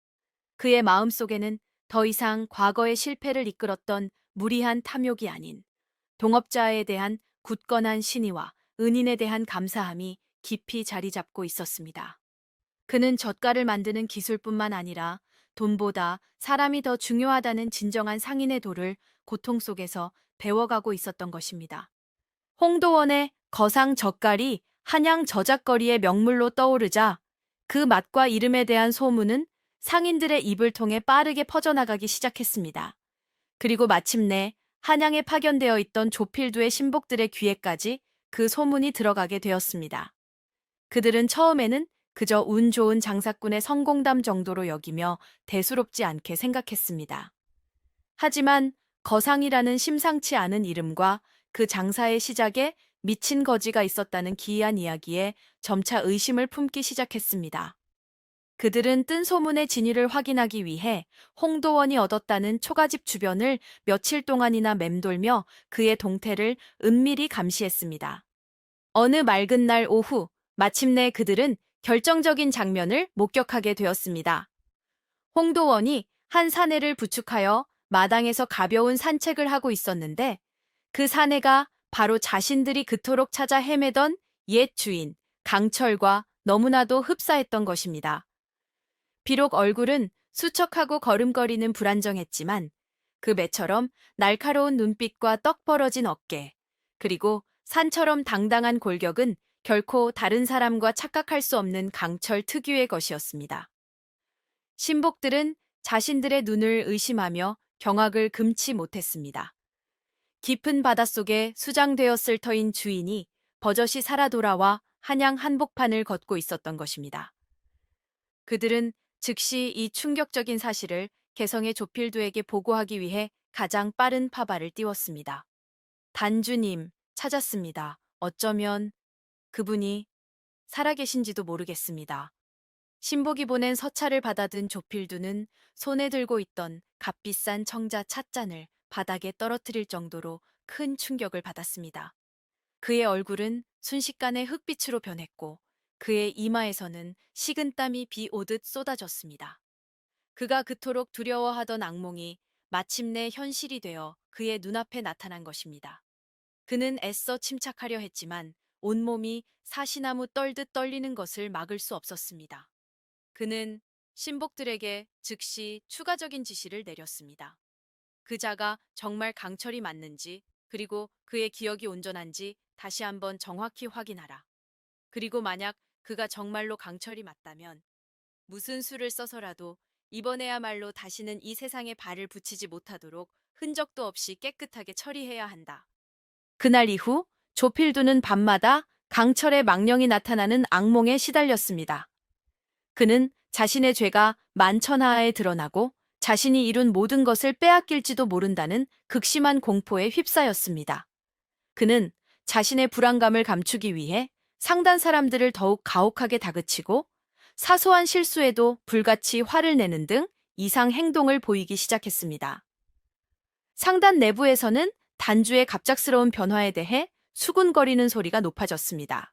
그의 마음속에는 더 이상 과거의 실패를 이끌었던 무리한 탐욕이 아닌 동업자에 대한 굳건한 신의와 은인에 대한 감사함이 깊이 자리 잡고 있었습니다. 그는 젓갈을 만드는 기술뿐만 아니라 돈보다 사람이 더 중요하다는 진정한 상인의 도를 고통 속에서 배워가고 있었던 것입니다. 홍도원의 거상 젓갈이 한양 저작거리의 명물로 떠오르자 그 맛과 이름에 대한 소문은 상인들의 입을 통해 빠르게 퍼져나가기 시작했습니다. 그리고 마침내 한양에 파견되어 있던 조필두의 신복들의 귀에까지 그 소문이 들어가게 되었습니다. 그들은 처음에는 그저 운 좋은 장사꾼의 성공담 정도로 여기며 대수롭지 않게 생각했습니다. 하지만 거상이라는 심상치 않은 이름과 그 장사의 시작에 미친 거지가 있었다는 기이한 이야기에 점차 의심을 품기 시작했습니다. 그들은 뜬 소문의 진위를 확인하기 위해 홍도원이 얻었다는 초가집 주변을 며칠 동안이나 맴돌며 그의 동태를 은밀히 감시했습니다. 어느 맑은 날 오후, 마침내 그들은 결정적인 장면을 목격하게 되었습니다. 홍도원이 한 사내를 부축하여 마당에서 가벼운 산책을 하고 있었는데 그 사내가 바로 자신들이 그토록 찾아 헤매던 옛 주인 강철과 너무나도 흡사했던 것입니다. 비록 얼굴은 수척하고 걸음걸이는 불안정했지만 그 매처럼 날카로운 눈빛과 떡 벌어진 어깨, 그리고 산처럼 당당한 골격은 결코 다른 사람과 착각할 수 없는 강철 특유의 것이었습니다. 신복들은 자신들의 눈을 의심하며 경악을 금치 못했습니다. 깊은 바닷속에 수장되었을 터인 주인이 버젓이 살아 돌아와 한양 한복판을 걷고 있었던 것입니다. 그들은 즉시 이 충격적인 사실을 개성의 조필두에게 보고하기 위해 가장 빠른 파발을 띄웠습니다. 단주님, 찾았습니다. 어쩌면 그분이 살아계신지도 모르겠습니다. 신복이 보낸 서찰을 받아든 조필두는 손에 들고 있던 값비싼 청자 찻잔을 바닥에 떨어뜨릴 정도로 큰 충격을 받았습니다. 그의 얼굴은 순식간에 흙빛으로 변했고 그의 이마에서는 식은땀이 비 오듯 쏟아졌습니다. 그가 그토록 두려워하던 악몽이 마침내 현실이 되어 그의 눈앞에 나타난 것입니다. 그는 애써 침착하려 했지만 온몸이 사시나무 떨듯 떨리는 것을 막을 수 없었습니다. 그는 신복들에게 즉시 추가적인 지시를 내렸습니다. 그자가 정말 강철이 맞는지, 그리고 그의 기억이 온전한지 다시 한번 정확히 확인하라. 그리고 만약 그가 정말로 강철이 맞다면 무슨 수를 써서라도 이번에야말로 다시는 이 세상에 발을 붙이지 못하도록 흔적도 없이 깨끗하게 처리해야 한다. 그날 이후 조필두는 밤마다 강철의 망령이 나타나는 악몽에 시달렸습니다. 그는 자신의 죄가 만천하에 드러나고 자신이 이룬 모든 것을 빼앗길지도 모른다는 극심한 공포에 휩싸였습니다. 그는 자신의 불안감을 감추기 위해 상단 사람들을 더욱 가혹하게 다그치고 사소한 실수에도 불같이 화를 내는 등 이상 행동을 보이기 시작했습니다. 상단 내부에서는 단주의 갑작스러운 변화에 대해 수군거리는 소리가 높아졌습니다.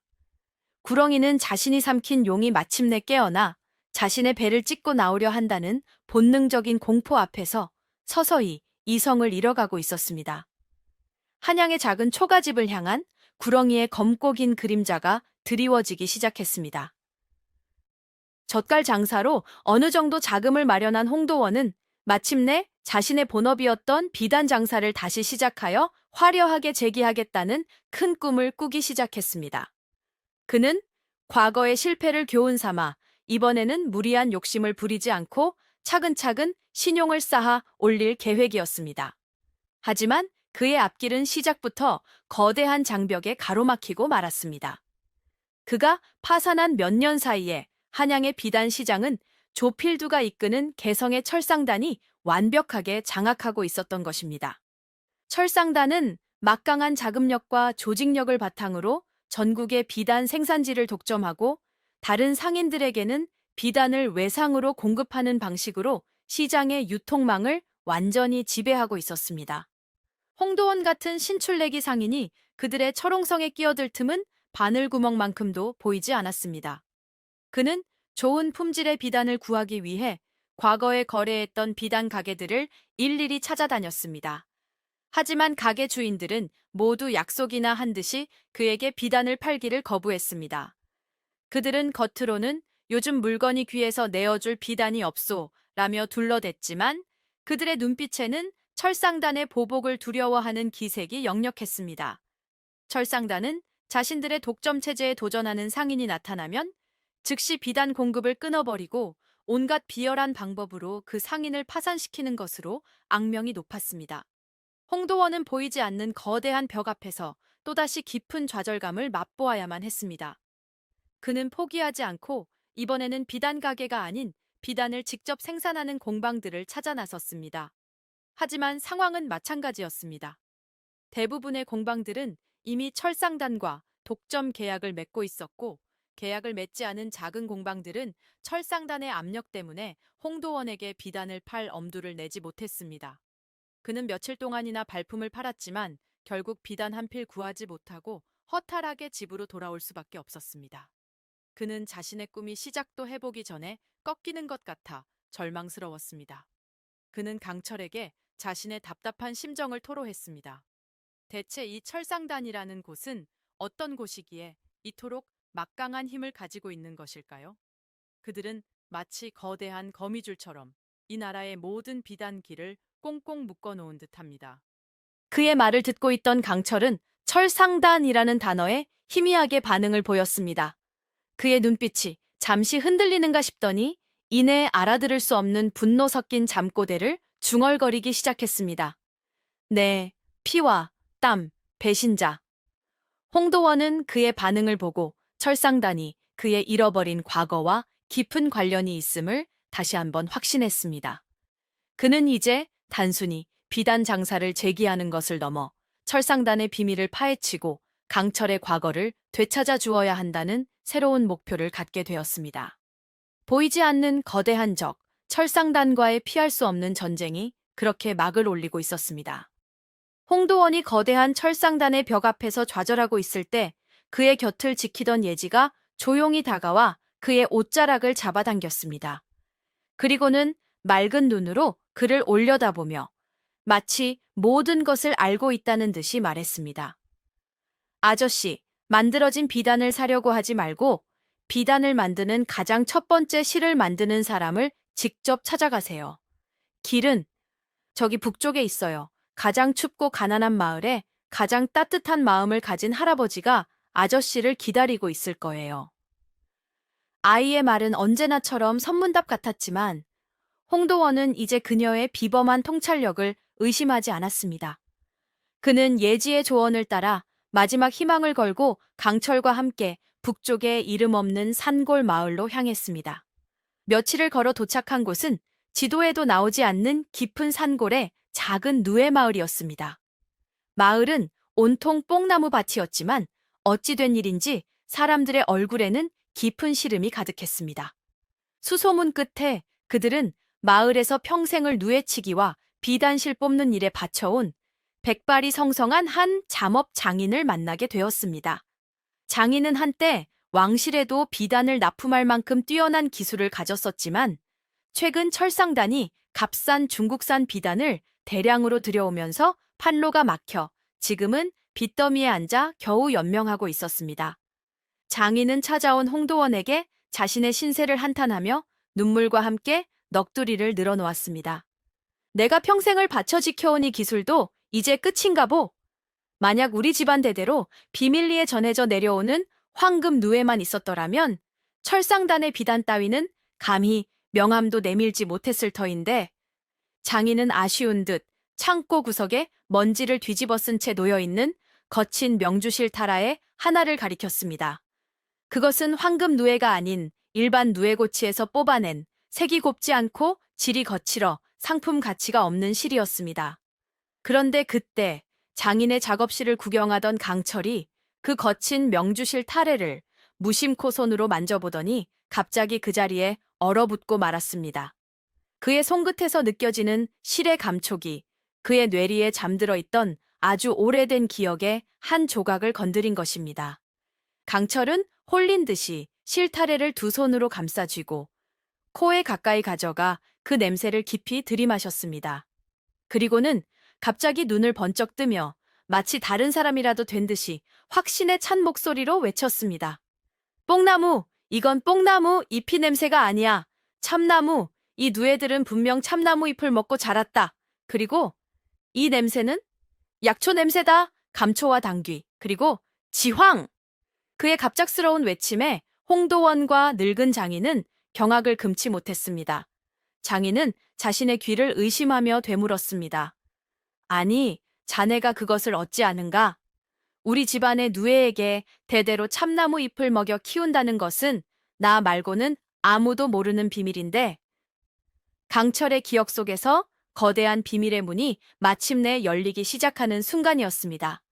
구렁이는 자신이 삼킨 용이 마침내 깨어나 자신의 배를 찢고 나오려 한다는 본능적인 공포 앞에서 서서히 이성을 잃어가고 있었습니다. 한양의 작은 초가집을 향한 구렁이의 검고 긴 그림자가 드리워지기 시작했습니다. 젓갈 장사로 어느 정도 자금을 마련한 홍도원은 마침내 자신의 본업이었던 비단 장사를 다시 시작하여 화려하게 재기하겠다는 큰 꿈을 꾸기 시작했습니다. 그는 과거의 실패를 교훈 삼아 이번에는 무리한 욕심을 부리지 않고 차근차근 신용을 쌓아 올릴 계획이었습니다. 하지만 그의 앞길은 시작부터 거대한 장벽에 가로막히고 말았습니다. 그가 파산한 몇 년 사이에 한양의 비단 시장은 조필두가 이끄는 개성의 철상단이 완벽하게 장악하고 있었던 것입니다. 철상단은 막강한 자금력과 조직력을 바탕으로 전국의 비단 생산지를 독점하고 다른 상인들에게는 비단을 외상으로 공급하는 방식으로 시장의 유통망을 완전히 지배하고 있었습니다. 홍도원 같은 신출내기 상인이 그들의 철옹성에 끼어들 틈은 바늘구멍만큼도 보이지 않았습니다. 그는 좋은 품질의 비단을 구하기 위해 과거에 거래했던 비단 가게들을 일일이 찾아다녔습니다. 하지만 가게 주인들은 모두 약속이나 한 듯이 그에게 비단을 팔기를 거부했습니다. 그들은 겉으로는 요즘 물건이 귀해서 내어줄 비단이 없소 라며 둘러댔지만 그들의 눈빛에는 철상단의 보복을 두려워하는 기색이 역력했습니다. 철상단은 자신들의 독점 체제에 도전하는 상인이 나타나면 즉시 비단 공급을 끊어버리고 온갖 비열한 방법으로 그 상인을 파산시키는 것으로 악명이 높았습니다. 홍도원은 보이지 않는 거대한 벽 앞에서 또다시 깊은 좌절감을 맛보아야만 했습니다. 그는 포기하지 않고 이번에는 비단 가게가 아닌 비단을 직접 생산하는 공방들을 찾아 나섰습니다. 하지만 상황은 마찬가지였습니다. 대부분의 공방들은 이미 철상단과 독점 계약을 맺고 있었고, 계약을 맺지 않은 작은 공방들은 철상단의 압력 때문에 홍도원에게 비단을 팔 엄두를 내지 못했습니다. 그는 며칠 동안이나 발품을 팔았지만 결국 비단 한 필 구하지 못하고 허탈하게 집으로 돌아올 수밖에 없었습니다. 그는 자신의 꿈이 시작도 해보기 전에 꺾이는 것 같아 절망스러웠습니다. 그는 강철에게 자신의 답답한 심정을 토로했습니다. 대체 이 철상단이라는 곳은 어떤 곳이기에 이토록 막강한 힘을 가지고 있는 것일까요? 그들은 마치 거대한 거미줄처럼 이 나라의 모든 비단기를 꽁꽁 묶어놓은 듯합니다. 그의 말을 듣고 있던 강철은 철상단이라는 단어에 희미하게 반응을 보였습니다. 그의 눈빛이 잠시 흔들리는가 싶더니 이내 알아들을 수 없는 분노 섞인 잠꼬대를 중얼거리기 시작했습니다. 네, 피와 땀, 배신자. 홍도원은 그의 반응을 보고 철상단이 그의 잃어버린 과거와 깊은 관련이 있음을 다시 한번 확신했습니다. 그는 이제 단순히 비단 장사를 제기하는 것을 넘어 철상단의 비밀을 파헤치고 강철의 과거를 되찾아 주어야 한다는 새로운 목표를 갖게 되었습니다. 보이지 않는 거대한 적, 철상단과의 피할 수 없는 전쟁이 그렇게 막을 올리고 있었습니다. 홍도원이 거대한 철상단의 벽 앞에서 좌절하고 있을 때 그의 곁을 지키던 예지가 조용히 다가와 그의 옷자락을 잡아당겼습니다. 그리고는 맑은 눈으로 그를 올려다보며 마치 모든 것을 알고 있다는 듯이 말했습니다. 아저씨, 만들어진 비단을 사려고 하지 말고 비단을 만드는 가장 첫 번째 실을 만드는 사람을 직접 찾아가세요. 길은 저기 북쪽에 있어요. 가장 춥고 가난한 마을에 가장 따뜻한 마음을 가진 할아버지가 아저씨를 기다리고 있을 거예요. 아이의 말은 언제나처럼 선문답 같았지만 홍도원은 이제 그녀의 비범한 통찰력을 의심하지 않았습니다. 그는 예지의 조언을 따라 마지막 희망을 걸고 강철과 함께 북쪽의 이름 없는 산골 마을로 향했습니다. 며칠을 걸어 도착한 곳은 지도에도 나오지 않는 깊은 산골의 작은 누에 마을이었습니다. 마을은 온통 뽕나무 밭이었지만 어찌 된 일인지 사람들의 얼굴에는 깊은 시름이 가득했습니다. 수소문 끝에 그들은 마을에서 평생을 누에치기와 비단실 뽑는 일에 바쳐온 백발이 성성한 한 잠업 장인을 만나게 되었습니다. 장인은 한때 왕실에도 비단을 납품할 만큼 뛰어난 기술을 가졌었지만 최근 철상단이 값싼 중국산 비단을 대량으로 들여오면서 판로가 막혀 지금은 빚더미에 앉아 겨우 연명하고 있었습니다. 장인은 찾아온 홍도원에게 자신의 신세를 한탄하며 눈물과 함께 넋두리를 늘어놓았습니다. 내가 평생을 바쳐 지켜온 이 기술도 이제 끝인가 보. 만약 우리 집안 대대로 비밀리에 전해져 내려오는 황금 누에만 있었더라면 철상단의 비단 따위는 감히 명함도 내밀지 못했을 터인데 장인은 아쉬운 듯 창고 구석에 먼지를 뒤집어 쓴 채 놓여있는 거친 명주실 타라에 하나를 가리켰습니다. 그것은 황금 누에가 아닌 일반 누에고치에서 뽑아낸 색이 곱지 않고 질이 거칠어 상품 가치가 없는 실이었습니다. 그런데 그때 장인의 작업실을 구경하던 강철이 그 거친 명주실 타래를 무심코 손으로 만져보더니 갑자기 그 자리에 얼어붙고 말았습니다. 그의 손끝에서 느껴지는 실의 감촉이 그의 뇌리에 잠들어 있던 아주 오래된 기억의 한 조각을 건드린 것입니다. 강철은 홀린 듯이 실타래를 두 손으로 감싸 쥐고 코에 가까이 가져가 그 냄새를 깊이 들이마셨습니다. 그리고는 갑자기 눈을 번쩍 뜨며 마치 다른 사람이라도 된 듯이 확신에 찬 목소리로 외쳤습니다. 뽕나무! 이건 뽕나무 잎이 냄새가 아니야. 참나무! 이 누에들은 분명 참나무 잎을 먹고 자랐다. 그리고 이 냄새는 약초 냄새다. 감초와 당귀, 그리고 지황! 그의 갑작스러운 외침에 홍도원과 늙은 장인은 경악을 금치 못했습니다. 장인은 자신의 귀를 의심하며 되물었습니다. 아니, 자네가 그것을 어찌 아는가? 우리 집안의 누에에게 대대로 참나무 잎을 먹여 키운다는 것은 나 말고는 아무도 모르는 비밀인데, 강철의 기억 속에서 거대한 비밀의 문이 마침내 열리기 시작하는 순간이었습니다.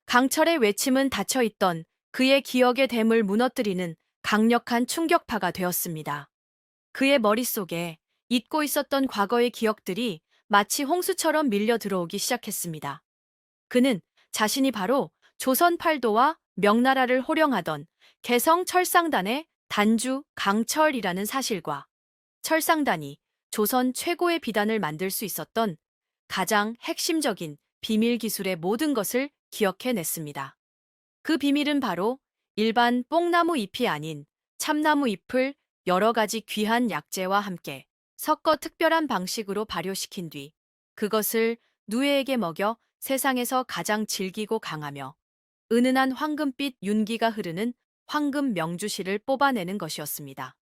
강철의 외침은 닫혀있던 그의 기억의 댐을 무너뜨리는 강력한 충격파가 되었습니다. 그의 머릿속에 잊고 있었던 과거의 기억들이 마치 홍수처럼 밀려 들어오기 시작했습니다. 그는 자신이 바로 조선 팔도와 명나라를 호령하던 개성 철상단의 단주 강철이라는 사실과 철상단이 조선 최고의 비단을 만들 수 있었던 가장 핵심적인 비밀 기술의 모든 것을 기억해냈습니다. 그 비밀은 바로 일반 뽕나무 잎이 아닌 참나무 잎을 여러 가지 귀한 약재와 함께 섞어 특별한 방식으로 발효시킨 뒤 그것을 누에에게 먹여 세상에서 가장 질기고 강하며 은은한 황금빛 윤기가 흐르는 황금 명주실을 뽑아내는 것이었습니다.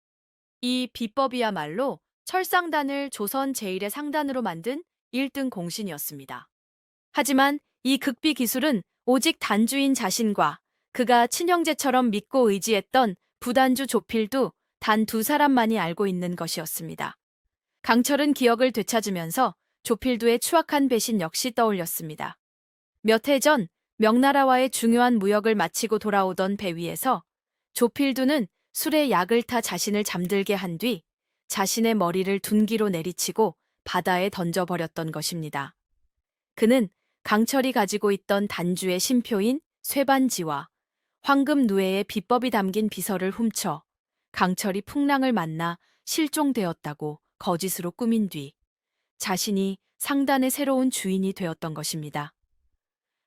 이 비법이야말로 철상단을 조선 제1의 상단으로 만든 1등 공신이었습니다. 하지만 이 극비 기술은 오직 단주인 자신과 그가 친형제처럼 믿고 의지했던 부단주 조필두 단 두 사람만이 알고 있는 것이었습니다. 강철은 기억을 되찾으면서 조필두의 추악한 배신 역시 떠올렸습니다. 몇 해 전 명나라와의 중요한 무역을 마치고 돌아오던 배 위에서 조필두는 술에 약을 타 자신을 잠들게 한 뒤 자신의 머리를 둔기로 내리치고 바다에 던져버렸던 것입니다. 그는 강철이 가지고 있던 단주의 신표인 쇠반지와 황금 누에의 비법이 담긴 비서를 훔쳐 강철이 풍랑을 만나 실종되었다고 거짓으로 꾸민 뒤 자신이 상단의 새로운 주인이 되었던 것입니다.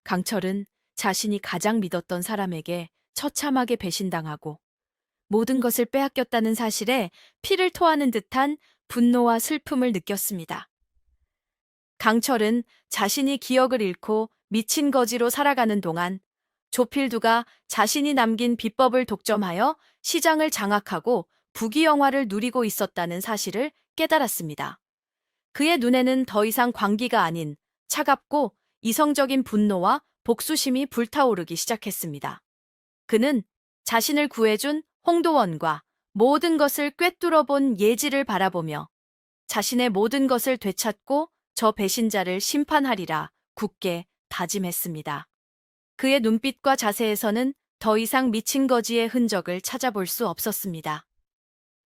강철은 자신이 가장 믿었던 사람에게 처참하게 배신당하고 모든 것을 빼앗겼다는 사실에 피를 토하는 듯한 분노와 슬픔을 느꼈습니다. 강철은 자신이 기억을 잃고 미친 거지로 살아가는 동안 조필두가 자신이 남긴 비법을 독점하여 시장을 장악하고 부귀영화를 누리고 있었다는 사실을 깨달았습니다. 그의 눈에는 더 이상 광기가 아닌 차갑고 이성적인 분노와 복수심이 불타오르기 시작했습니다. 그는 자신을 구해준 홍도원과 모든 것을 꿰뚫어 본 예지를 바라보며 자신의 모든 것을 되찾고 저 배신자를 심판하리라 굳게 다짐했습니다. 그의 눈빛과 자세에서는 더 이상 미친 거지의 흔적을 찾아볼 수 없었습니다.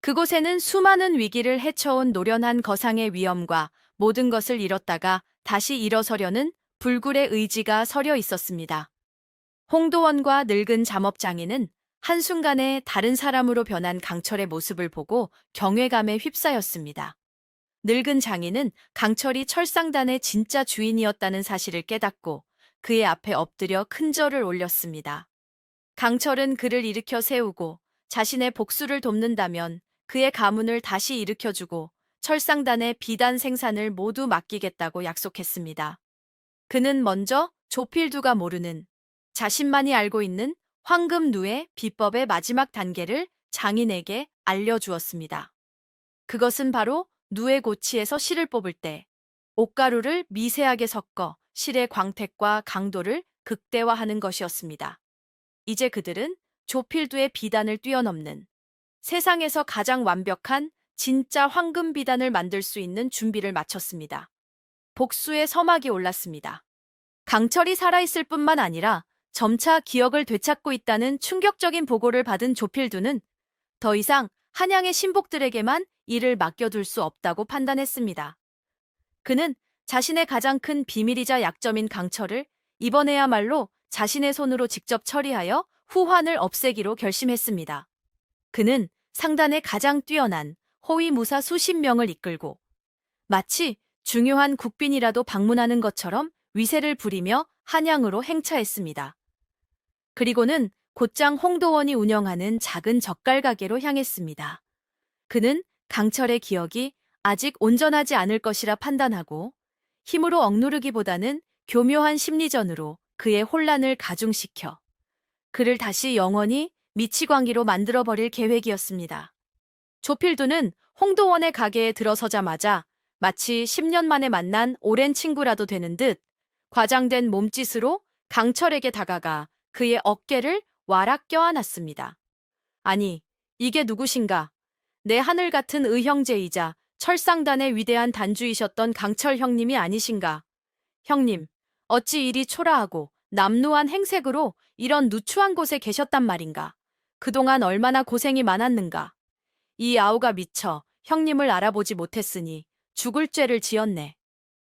그곳에는 수많은 위기를 헤쳐온 노련한 거상의 위엄과 모든 것을 잃었다가 다시 일어서려는 불굴의 의지가 서려 있었습니다. 홍도원과 늙은 잠업장인은 한순간에 다른 사람으로 변한 강철의 모습을 보고 경외감에 휩싸였습니다. 늙은 장인은 강철이 철상단의 진짜 주인이었다는 사실을 깨닫고 그의 앞에 엎드려 큰 절을 올렸습니다. 강철은 그를 일으켜 세우고 자신의 복수를 돕는다면 그의 가문을 다시 일으켜주고 철상단의 비단 생산을 모두 맡기겠다고 약속했습니다. 그는 먼저 조필두가 모르는 자신만이 알고 있는 황금 누의 비법의 마지막 단계를 장인에게 알려주었습니다. 그것은 바로 누의 고치에서 실을 뽑을 때 옷가루를 미세하게 섞어 실의 광택과 강도를 극대화하는 것이었습니다. 이제 그들은 조필두의 비단을 뛰어넘는 세상에서 가장 완벽한 진짜 황금 비단을 만들 수 있는 준비를 마쳤습니다. 복수의 서막이 올랐습니다. 강철이 살아있을 뿐만 아니라 점차 기억을 되찾고 있다는 충격적인 보고를 받은 조필두는 더 이상 한양의 신복들에게만 이를 맡겨둘 수 없다고 판단했습니다. 그는 자신의 가장 큰 비밀이자 약점인 강철을 이번에야말로 자신의 손으로 직접 처리하여 후환을 없애기로 결심했습니다. 그는 상단의 가장 뛰어난 호위무사 수십 명을 이끌고 마치 중요한 국빈이라도 방문하는 것처럼 위세를 부리며 한양으로 행차했습니다. 그리고는 곧장 홍도원이 운영하는 작은 젓갈 가게로 향했습니다. 그는 강철의 기억이 아직 온전하지 않을 것이라 판단하고 힘으로 억누르기보다는 교묘한 심리전으로 그의 혼란을 가중시켜 그를 다시 영원히 미치광이로 만들어버릴 계획이었습니다. 조필두는 홍도원의 가게에 들어서자마자 마치 10년 만에 만난 오랜 친구라도 되는 듯 과장된 몸짓으로 강철에게 다가가 그의 어깨를 와락 껴안았습니다. 아니, 이게 누구신가? 내 하늘 같은 의형제이자 철상단의 위대한 단주이셨던 강철 형님이 아니신가? 형님, 어찌 이리 초라하고 남루한 행색으로 이런 누추한 곳에 계셨단 말인가? 그동안 얼마나 고생이 많았는가? 이 아우가 미쳐 형님을 알아보지 못했으니 죽을 죄를 지었네.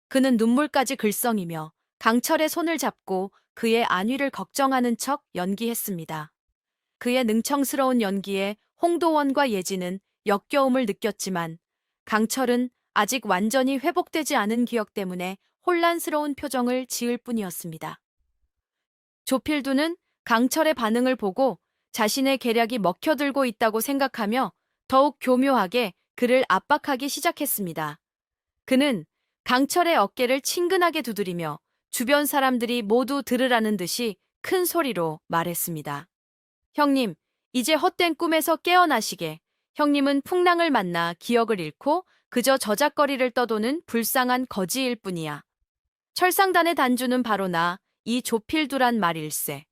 그는 눈물까지 글썽이며 강철의 손을 잡고 그의 안위를 걱정하는 척 연기했습니다. 그의 능청스러운 연기에 홍도원과 예지는 역겨움을 느꼈지만 강철은 아직 완전히 회복되지 않은 기억 때문에 혼란스러운 표정을 지을 뿐이었습니다. 조필두는 강철의 반응을 보고 자신의 계략이 먹혀들고 있다고 생각하며 더욱 교묘하게 그를 압박하기 시작했습니다. 그는 강철의 어깨를 친근하게 두드리며 주변 사람들이 모두 들으라는 듯이 큰 소리로 말했습니다. 형님, 이제 헛된 꿈에서 깨어나시게. 형님은 풍랑을 만나 기억을 잃고 그저 저작거리를 떠도는 불쌍한 거지일 뿐이야. 철상단의 단주는 바로 나, 이 조필두란 말일세.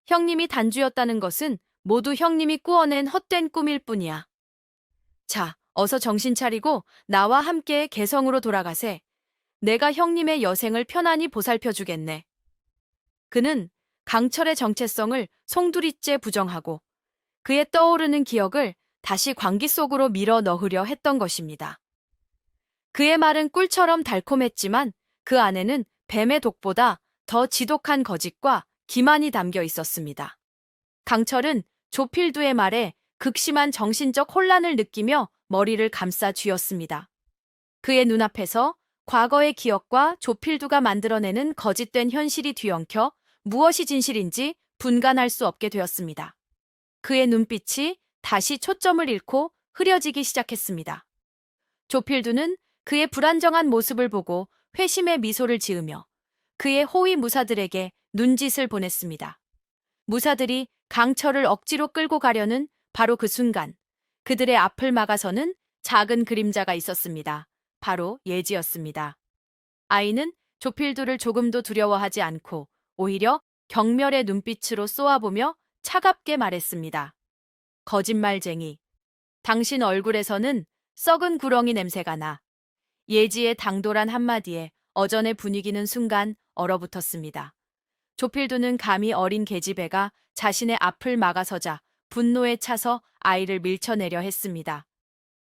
형님이 단주였다는 것은 모두 형님이 꾸어낸 헛된 꿈일 뿐이야. 자, 어서 정신 차리고 나와 함께 개성으로 돌아가세. 내가 형님의 여생을 편안히 보살펴주겠네. 그는 강철의 정체성을 송두리째 부정하고 그의 떠오르는 기억을 다시 광기 속으로 밀어 넣으려 했던 것입니다. 그의 말은 꿀처럼 달콤했지만 그 안에는 뱀의 독보다 더 지독한 거짓과 기만이 담겨 있었습니다. 강철은 조필두의 말에 극심한 정신적 혼란을 느끼며 머리를 감싸 쥐었습니다. 그의 눈앞에서 과거의 기억과 조필두가 만들어내는 거짓된 현실이 뒤엉켜 무엇이 진실인지 분간할 수 없게 되었습니다. 그의 눈빛이 다시 초점을 잃고 흐려지기 시작했습니다. 조필두는 그의 불안정한 모습을 보고 회심의 미소를 지으며 그의 호위 무사들에게 눈짓을 보냈습니다. 무사들이 강철을 억지로 끌고 가려는 바로 그 순간 그들의 앞을 막아서는 작은 그림자가 있었습니다. 바로 예지였습니다. 아이는 조필두를 조금도 두려워하지 않고 오히려 경멸의 눈빛으로 쏘아보며 차갑게 말했습니다. 거짓말쟁이. 당신 얼굴에서는 썩은 구렁이 냄새가 나. 예지의 당돌한 한마디에 어전의 분위기는 순간 얼어붙었습니다. 조필두는 감히 어린 계집애가 자신의 앞을 막아서자 분노에 차서 아이를 밀쳐내려 했습니다.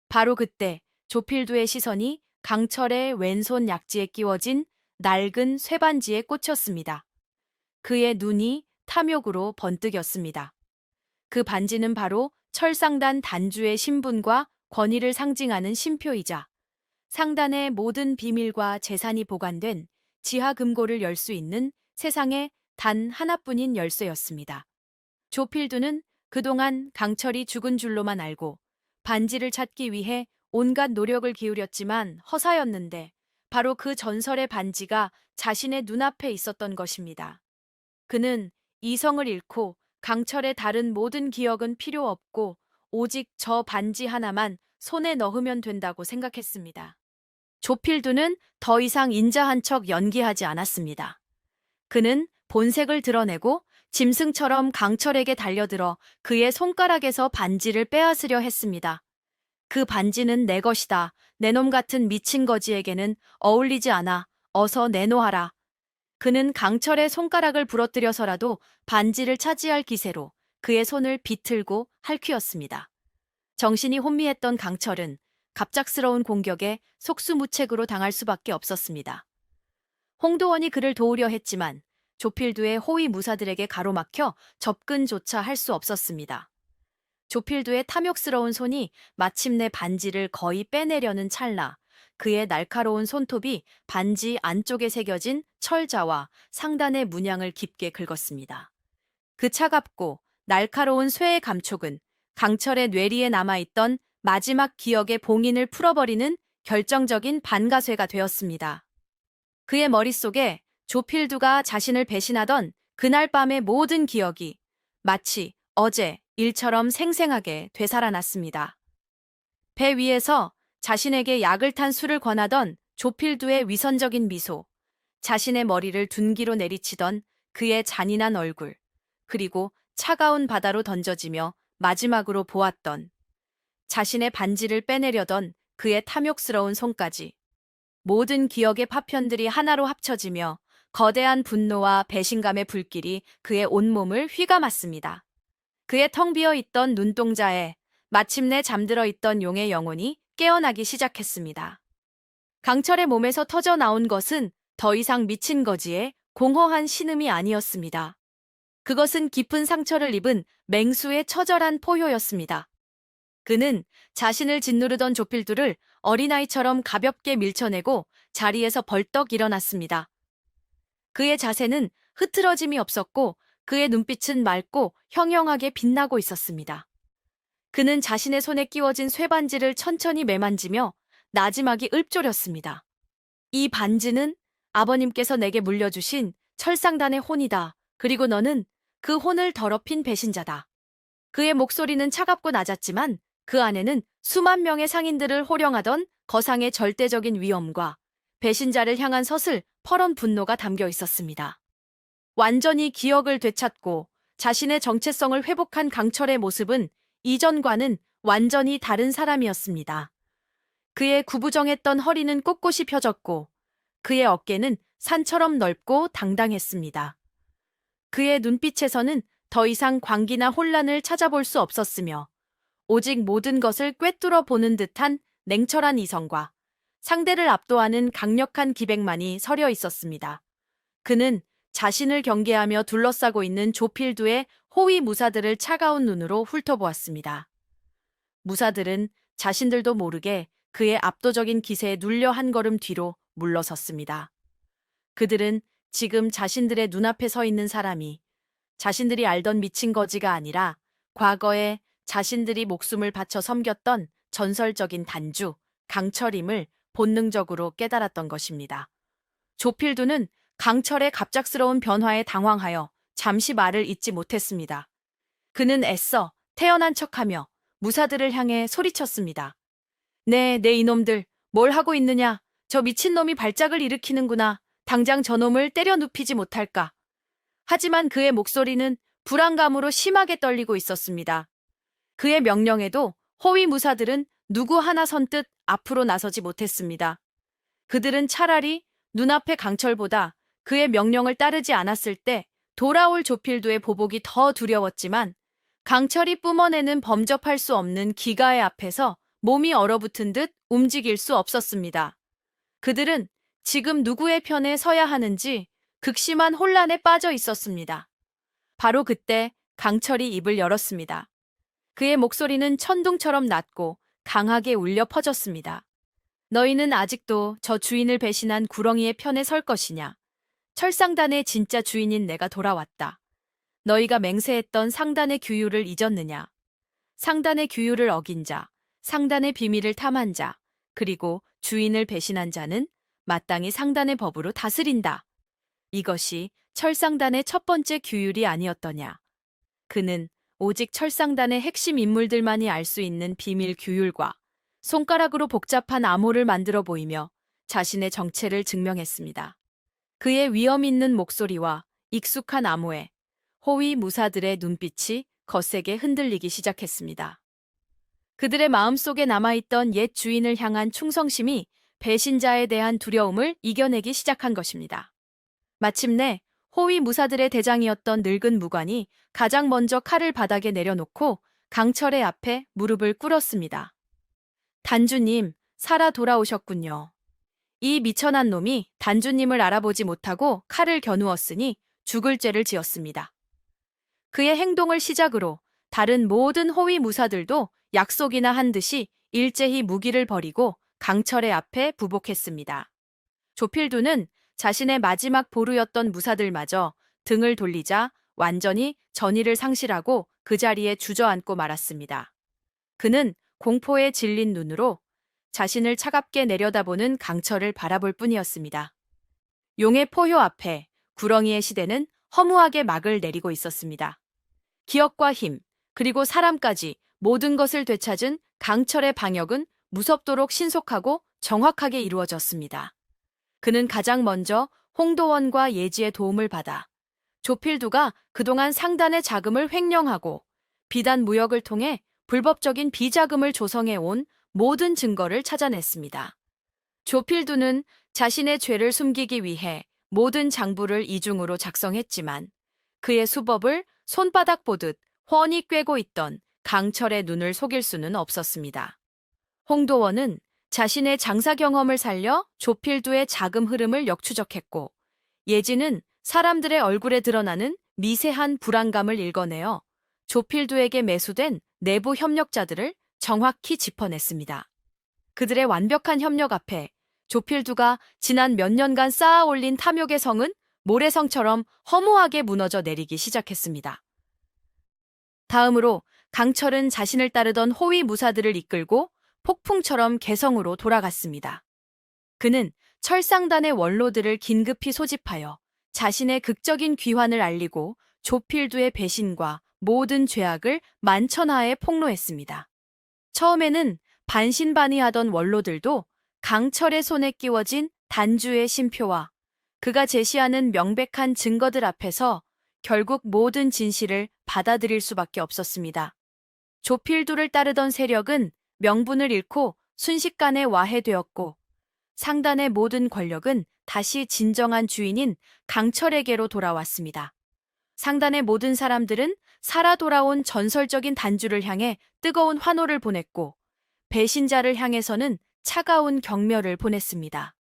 바로 그때 조필두의 시선이 강철의 왼손 약지에 끼워진 낡은 쇠반지에 꽂혔습니다. 그의 눈이 탐욕으로 번뜩였습니다. 그 반지는 바로 철상단 단주의 신분과 권위를 상징하는 신표이자 상단의 모든 비밀과 재산이 보관된 지하 금고를 열 수 있는 세상에 단 하나뿐인 열쇠였습니다. 조필두는 그동안 강철이 죽은 줄로만 알고 반지를 찾기 위해 온갖 노력을 기울였지만 허사였는데 바로 그 전설의 반지가 자신의 눈앞에 있었던 것입니다. 그는 이성을 잃고 강철의 다른 모든 기억은 필요 없고 오직 저 반지 하나만 손에 넣으면 된다고 생각했습니다. 조필두는 더 이상 인자한 척 연기하지 않았습니다. 그는 본색을 드러내고 짐승처럼 강철에게 달려들어 그의 손가락에서 반지를 빼앗으려 했습니다. 그 반지는 내 것이다. 내 놈 같은 미친 거지에게는 어울리지 않아. 어서 내놓아라. 그는 강철의 손가락을 부러뜨려서라도 반지를 차지할 기세로 그의 손을 비틀고 할퀴었습니다. 정신이 혼미했던 강철은 갑작스러운 공격에 속수무책으로 당할 수밖에 없었습니다. 홍도원이 그를 도우려 했지만 조필두의 호위 무사들에게 가로막혀 접근조차 할 수 없었습니다. 조필두의 탐욕스러운 손이 마침내 반지를 거의 빼내려는 찰나 그의 날카로운 손톱이 반지 안쪽에 새겨진 철자와 상단의 문양을 깊게 긁었습니다. 그 차갑고 날카로운 쇠의 감촉은 강철의 뇌리에 남아있던 마지막 기억의 봉인을 풀어버리는 결정적인 반가쇠가 되었습니다. 그의 머릿속에 조필두가 자신을 배신하던 그날 밤의 모든 기억이 마치 어제 일처럼 생생하게 되살아났습니다. 배 위에서 자신에게 약을 탄 술을 권하던 조필두의 위선적인 미소, 자신의 머리를 둔기로 내리치던 그의 잔인한 얼굴, 그리고 차가운 바다로 던져지며 마지막으로 보았던 자신의 반지를 빼내려던 그의 탐욕스러운 손까지, 모든 기억의 파편들이 하나로 합쳐지며 거대한 분노와 배신감의 불길이 그의 온몸을 휘감았습니다. 그의 텅 비어 있던 눈동자에 마침내 잠들어 있던 용의 영혼이 깨어나기 시작했습니다. 강철의 몸에서 터져 나온 것은 더 이상 미친 거지의 공허한 신음이 아니었습니다. 그것은 깊은 상처를 입은 맹수의 처절한 포효였습니다. 그는 자신을 짓누르던 조필두를 어린아이처럼 가볍게 밀쳐내고 자리에서 벌떡 일어났습니다. 그의 자세는 흐트러짐이 없었고 그의 눈빛은 맑고 형형하게 빛나고 있었습니다. 그는 자신의 손에 끼워진 쇠반지를 천천히 매만지며 나지막이 읊조렸습니다. 이 반지는 아버님께서 내게 물려주신 철상단의 혼이다. 그리고 너는 그 혼을 더럽힌 배신자다. 그의 목소리는 차갑고 낮았지만 그 안에는 수만 명의 상인들을 호령하던 거상의 절대적인 위엄과 배신자를 향한 서슬 퍼런 분노가 담겨 있었습니다. 완전히 기억을 되찾고 자신의 정체성을 회복한 강철의 모습은 이전과는 완전히 다른 사람이었습니다. 그의 구부정했던 허리는 꼿꼿이 펴졌고 그의 어깨는 산처럼 넓고 당당했습니다. 그의 눈빛에서는 더 이상 광기나 혼란을 찾아볼 수 없었으며 오직 모든 것을 꿰뚫어 보는 듯한 냉철한 이성과 상대를 압도하는 강력한 기백만이 서려 있었습니다. 그는 자신을 경계하며 둘러싸고 있는 조필두의 호위 무사들을 차가운 눈으로 훑어보았습니다. 무사들은 자신들도 모르게 그의 압도적인 기세에 눌려 한 걸음 뒤로 물러섰습니다. 그들은 지금 자신들의 눈앞에 서 있는 사람이 자신들이 알던 미친 거지가 아니라 과거에 자신들이 목숨을 바쳐 섬겼던 전설적인 단주, 강철임을 본능적으로 깨달았던 것입니다. 조필두는 강철의 갑작스러운 변화에 당황하여 잠시 말을 잇지 못했습니다. 그는 애써 태연한 척하며 무사들을 향해 소리쳤습니다. 네, 이놈들, 뭘 하고 있느냐? 저 미친놈이 발작을 일으키는구나. 당장 저놈을 때려 눕히지 못할까? 하지만 그의 목소리는 불안감으로 심하게 떨리고 있었습니다. 그의 명령에도 호위 무사들은 누구 하나 선뜻 앞으로 나서지 못했습니다. 그들은 차라리 눈앞의 강철보다 그의 명령을 따르지 않았을 때 돌아올 조필두의 보복이 더 두려웠지만 강철이 뿜어내는 범접할 수 없는 기가의 앞에서 몸이 얼어붙은 듯 움직일 수 없었습니다. 그들은 지금 누구의 편에 서야 하는지 극심한 혼란에 빠져 있었습니다. 바로 그때 강철이 입을 열었습니다. 그의 목소리는 천둥처럼 낮고 강하게 울려 퍼졌습니다. 너희는 아직도 저 주인을 배신한 구렁이의 편에 설 것이냐? 철상단의 진짜 주인인 내가 돌아왔다. 너희가 맹세했던 상단의 규율을 잊었느냐? 상단의 규율을 어긴 자, 상단의 비밀을 탐한 자, 그리고 주인을 배신한 자는 마땅히 상단의 법으로 다스린다. 이것이 철상단의 첫 번째 규율이 아니었더냐. 그는 오직 철상단의 핵심 인물들만이 알 수 있는 비밀 규율과 손가락으로 복잡한 암호를 만들어 보이며 자신의 정체를 증명했습니다. 그의 위험 있는 목소리와 익숙한 암호에 호위 무사들의 눈빛이 거세게 흔들리기 시작했습니다. 그들의 마음속에 남아있던 옛 주인을 향한 충성심이 배신자에 대한 두려움을 이겨내기 시작한 것입니다. 마침내 호위 무사들의 대장이었던 늙은 무관이 가장 먼저 칼을 바닥에 내려놓고 강철의 앞에 무릎을 꿇었습니다. 단주님, 살아 돌아오셨군요. 이 미천한 놈이 단주님을 알아보지 못하고 칼을 겨누었으니 죽을 죄를 지었습니다. 그의 행동을 시작으로 다른 모든 호위 무사들도 약속이나 한 듯이 일제히 무기를 버리고 강철의 앞에 부복했습니다. 조필두는 자신의 마지막 보루였던 무사들마저 등을 돌리자 완전히 전의를 상실하고 그 자리에 주저앉고 말았습니다. 그는 공포에 질린 눈으로 자신을 차갑게 내려다보는 강철을 바라볼 뿐이었습니다. 용의 포효 앞에 구렁이의 시대는 허무하게 막을 내리고 있었습니다. 기억과 힘, 그리고 사람까지 모든 것을 되찾은 강철의 방역은 무섭도록 신속하고 정확하게 이루어졌습니다. 그는 가장 먼저 홍도원과 예지의 도움을 받아 조필두가 그동안 상단의 자금을 횡령하고 비단 무역을 통해 불법적인 비자금을 조성해 온 모든 증거를 찾아냈습니다. 조필두는 자신의 죄를 숨기기 위해 모든 장부를 이중으로 작성했지만 그의 수법을 손바닥 보듯 훤히 꿰고 있던 강철의 눈을 속일 수는 없었습니다. 홍도원은 자신의 장사 경험을 살려 조필두의 자금 흐름을 역추적했고 예지는 사람들의 얼굴에 드러나는 미세한 불안감을 읽어내어 조필두에게 매수된 내부 협력자들을 정확히 짚어냈습니다. 그들의 완벽한 협력 앞에 조필두가 지난 몇 년간 쌓아 올린 탐욕의 성은 모래성처럼 허무하게 무너져 내리기 시작했습니다. 다음으로 강철은 자신을 따르던 호위 무사들을 이끌고 폭풍처럼 개성으로 돌아갔습니다. 그는 철상단의 원로들을 긴급히 소집하여 자신의 극적인 귀환을 알리고 조필두의 배신과 모든 죄악을 만천하에 폭로했습니다. 처음에는 반신반의하던 원로들도 강철의 손에 끼워진 단주의 심표와 그가 제시하는 명백한 증거들 앞에서 결국 모든 진실을 받아들일 수밖에 없었습니다. 조필두를 따르던 세력은 명분을 잃고 순식간에 와해되었고 상단의 모든 권력은 다시 진정한 주인인 강철에게로 돌아왔습니다. 상단의 모든 사람들은 살아 돌아온 전설적인 단주를 향해 뜨거운 환호를 보냈고 배신자를 향해서는 차가운 경멸을 보냈습니다.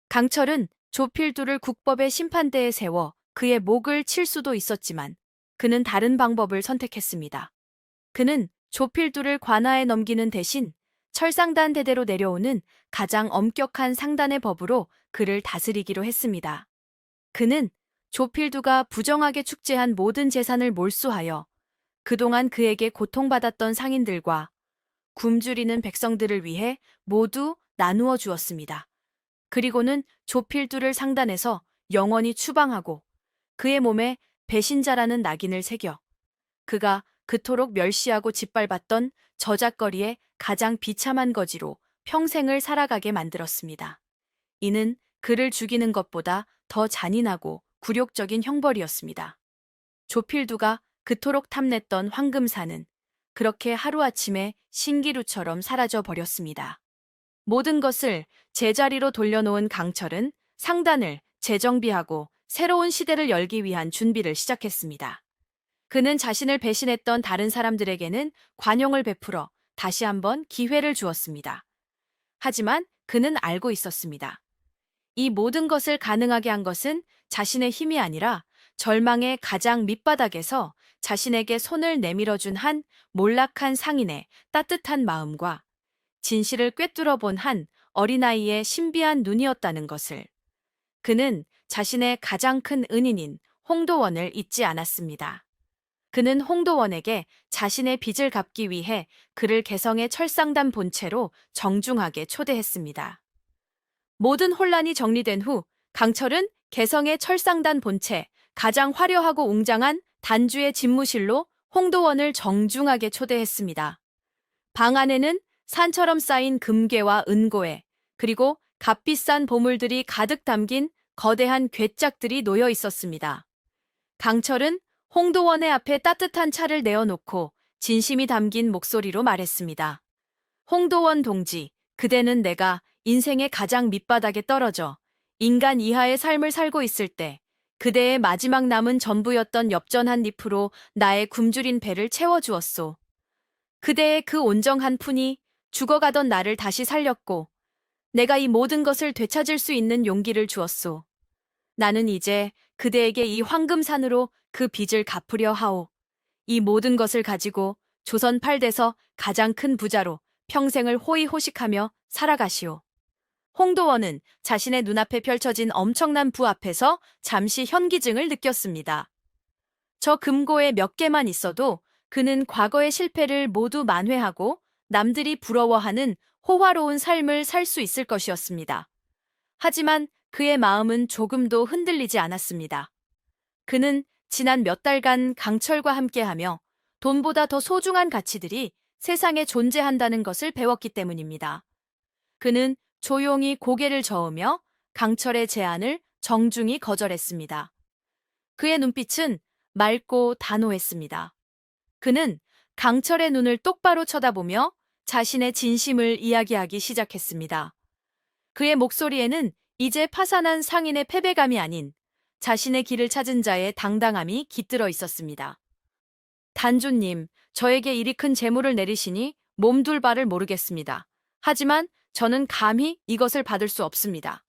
강철은 조필두를 국법의 심판대에 세워 그의 목을 칠 수도 있었지만 그는 다른 방법을 선택했습니다. 그는 조필두를 관아에 넘기는 대신 철상단 대대로 내려오는 가장 엄격한 상단의 법으로 그를 다스리기로 했습니다. 그는 조필두가 부정하게 축제한 모든 재산을 몰수하여 그동안 그에게 고통받았던 상인들과 굶주리는 백성들을 위해 모두 나누어 주었습니다. 그리고는 조필두를 상단에서 영원히 추방하고 그의 몸에 배신자라는 낙인을 새겨 그가 그토록 멸시하고 짓밟았던 저잣거리의 가장 비참한 거지로 평생을 살아가게 만들었습니다. 이는 그를 죽이는 것보다 더 잔인하고 굴욕적인 형벌이었습니다. 조필두가 그토록 탐냈던 황금사는 그렇게 하루아침에 신기루처럼 사라져 버렸습니다. 모든 것을 제자리로 돌려놓은 강철은 상단을 재정비하고 새로운 시대를 열기 위한 준비를 시작했습니다. 그는 자신을 배신했던 다른 사람들에게는 관용을 베풀어 다시 한번 기회를 주었습니다. 하지만 그는 알고 있었습니다. 이 모든 것을 가능하게 한 것은 자신의 힘이 아니라 절망의 가장 밑바닥에서 자신에게 손을 내밀어준 한 몰락한 상인의 따뜻한 마음과 진실을 꿰뚫어 본 한 어린아이의 신비한 눈이었다는 것을 그는 자신의 가장 큰 은인인 홍도원을 잊지 않았습니다. 그는 홍도원에게 자신의 빚을 갚기 위해 그를 개성의 철상단 본체로 정중하게 초대했습니다. 모든 혼란이 정리된 후 강철은 개성의 철상단 본체, 가장 화려하고 웅장한 단주의 집무실로 홍도원을 정중하게 초대했습니다. 방 안에는 산처럼 쌓인 금괴와 은고에 그리고 값비싼 보물들이 가득 담긴 거대한 괴짝들이 놓여 있었습니다. 강철은 홍도원의 앞에 따뜻한 차를 내어놓고 진심이 담긴 목소리로 말했습니다. 홍도원 동지, 그대는 내가 인생의 가장 밑바닥에 떨어져 인간 이하의 삶을 살고 있을 때 그대의 마지막 남은 전부였던 엽전 한 잎으로 나의 굶주린 배를 채워주었소. 그대의 그 온정한 푼이 죽어가던 나를 다시 살렸고 내가 이 모든 것을 되찾을 수 있는 용기를 주었소. 나는 이제 그대에게 이 황금산으로 그 빚을 갚으려 하오. 이 모든 것을 가지고 조선 8대서 가장 큰 부자로 평생을 호의호식하며 살아가시오. 홍도원은 자신의 눈앞에 펼쳐진 엄청난 부 앞에서 잠시 현기증을 느꼈습니다. 저 금고에 몇 개만 있어도 그는 과거의 실패를 모두 만회하고 남들이 부러워하는 호화로운 삶을 살 수 있을 것이었습니다. 하지만 그의 마음은 조금도 흔들리지 않았습니다. 그는 지난 몇 달간 강철과 함께하며 돈보다 더 소중한 가치들이 세상에 존재한다는 것을 배웠기 때문입니다. 그는 조용히 고개를 저으며 강철의 제안을 정중히 거절했습니다. 그의 눈빛은 맑고 단호했습니다. 그는 강철의 눈을 똑바로 쳐다보며 자신의 진심을 이야기하기 시작했습니다. 그의 목소리에는 이제 파산한 상인의 패배감이 아닌 자신의 길을 찾은 자의 당당함이 깃들어 있었습니다. 단주님, 저에게 이리 큰 재물을 내리시니 몸둘 바를 모르겠습니다. 하지만 저는 감히 이것을 받을 수 없습니다.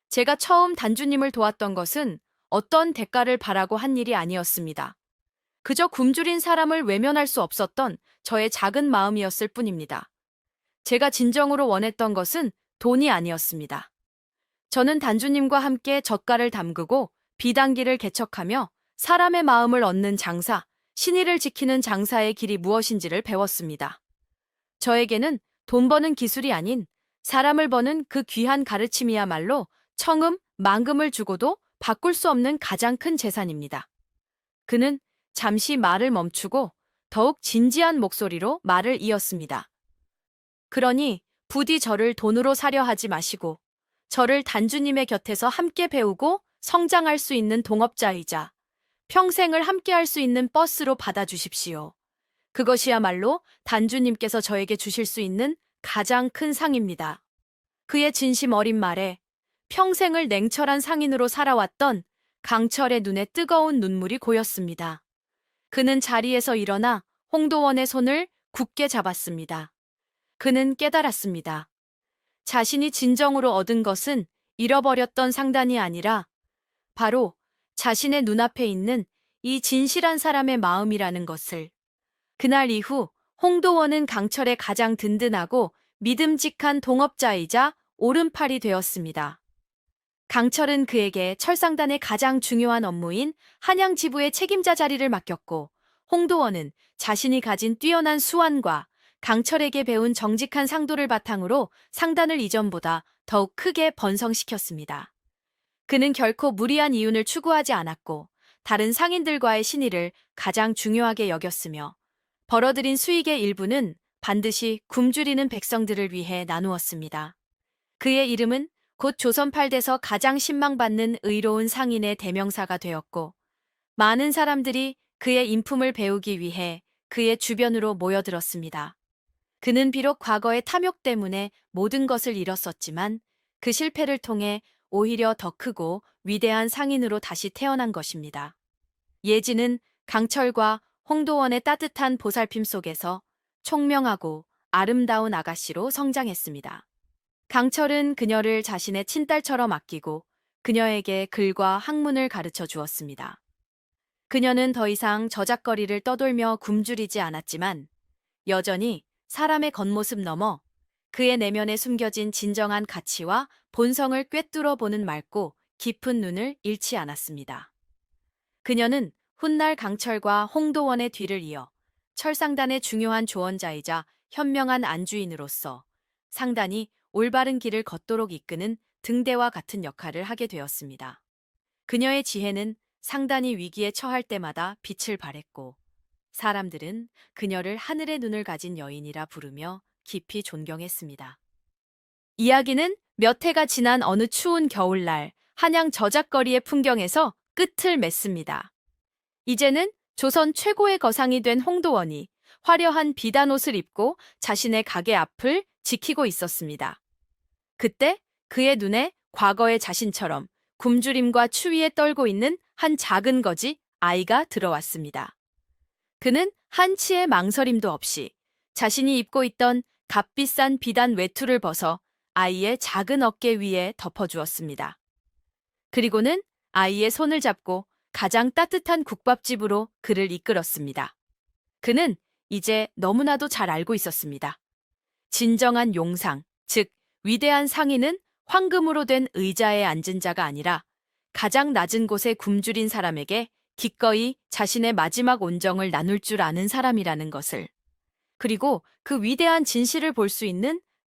제가 처음 단주님을 도왔던 것은 어떤 대가를 바라고 한 일이 아니었습니다. 그저 굶주린 사람을 외면할 수 없었던 저의 작은 마음이었을 뿐입니다. 제가 진정으로 원했던 것은 돈이 아니었습니다. 저는 단주님과 함께 젓갈을 담그고 비단기를 개척하며 사람의 마음을 얻는 장사, 신의를 지키는 장사의 길이 무엇인지를 배웠습니다. 저에게는 돈 버는 기술이 아닌 사람을 버는 그 귀한 가르침이야말로 청음, 만금을 주고도 바꿀 수 없는 가장 큰 재산입니다. 그는 잠시 말을 멈추고 더욱 진지한 목소리로 말을 이었습니다. 그러니 부디 저를 돈으로 사려 하지 마시고 저를 단주님의 곁에서 함께 배우고 성장할 수 있는 동업자이자 평생을 함께할 수 있는 버스로 받아주십시오. 그것이야말로 단주님께서 저에게 주실 수 있는 가장 큰 상입니다. 그의 진심 어린 말에 평생을 냉철한 상인으로 살아왔던 강철의 눈에 뜨거운 눈물이 고였습니다. 그는 자리에서 일어나 홍도원의 손을 굳게 잡았습니다. 그는 깨달았습니다. 자신이 진정으로 얻은 것은 잃어버렸던 상단이 아니라 바로 자신의 눈앞에 있는 이 진실한 사람의 마음이라는 것을. 그날 이후 홍도원은 강철의 가장 든든하고 믿음직한 동업자이자 오른팔이 되었습니다. 강철은 그에게 철상단의 가장 중요한 업무인 한양지부의 책임자 자리를 맡겼고 홍도원은 자신이 가진 뛰어난 수완과 강철에게 배운 정직한 상도를 바탕으로 상단을 이전보다 더욱 크게 번성시켰습니다. 그는 결코 무리한 이윤을 추구하지 않았고 다른 상인들과의 신의를 가장 중요하게 여겼으며 벌어들인 수익의 일부는 반드시 굶주리는 백성들을 위해 나누었습니다. 그의 이름은 곧 조선 8대서 가장 신망받는 의로운 상인의 대명사가 되었고 많은 사람들이 그의 인품을 배우기 위해 그의 주변으로 모여들었습니다. 그는 비록 과거의 탐욕 때문에 모든 것을 잃었었지만 그 실패를 통해 오히려 더 크고 위대한 상인으로 다시 태어난 것입니다. 예지는 강철과 홍도원의 따뜻한 보살핌 속에서 총명하고 아름다운 아가씨로 성장했습니다. 강철은 그녀를 자신의 친딸처럼 아끼고 그녀에게 글과 학문을 가르쳐 주었습니다. 그녀는 더 이상 저작거리를 떠돌며 굶주리지 않았지만 여전히 사람의 겉모습 너머 그의 내면에 숨겨진 진정한 가치와 본성을 꿰뚫어 보는 맑고 깊은 눈을 잃지 않았습니다. 그녀는 훗날 강철과 홍도원의 뒤를 이어 철상단의 중요한 조언자이자 현명한 안주인으로서 상단이 올바른 길을 걷도록 이끄는 등대와 같은 역할을 하게 되었습니다. 그녀의 지혜는 상단이 위기에 처할 때마다 빛을 발했고 사람들은 그녀를 하늘의 눈을 가진 여인이라 부르며 깊이 존경했습니다. 이야기는 몇 해가 지난 어느 추운 겨울날 한양 저작거리의 풍경에서 끝을 맺습니다. 이제는 조선 최고의 거상이 된 홍도원이 화려한 비단옷을 입고 자신의 가게 앞을 지키고 있었습니다. 그때 그의 눈에 과거의 자신처럼 굶주림과 추위에 떨고 있는 한 작은 거지 아이가 들어왔습니다. 그는 한치의 망설임도 없이 자신이 입고 있던 값비싼 비단 외투를 벗어 아이의 작은 어깨 위에 덮어주었습니다. 그리고는 아이의 손을 잡고 가장 따뜻한 국밥집으로 그를 이끌었습니다. 그는 이제 너무나도 잘 알고 있었습니다. 진정한 용상, 즉 위대한 상인은 황금으로 된 의자에 앉은 자가 아니라 가장 낮은 곳에 굶주린 사람에게 기꺼이 자신의 마지막 온정을 나눌 줄 아는 사람이라는 것을, 그리고 그 위대한 진실을 볼 수 있는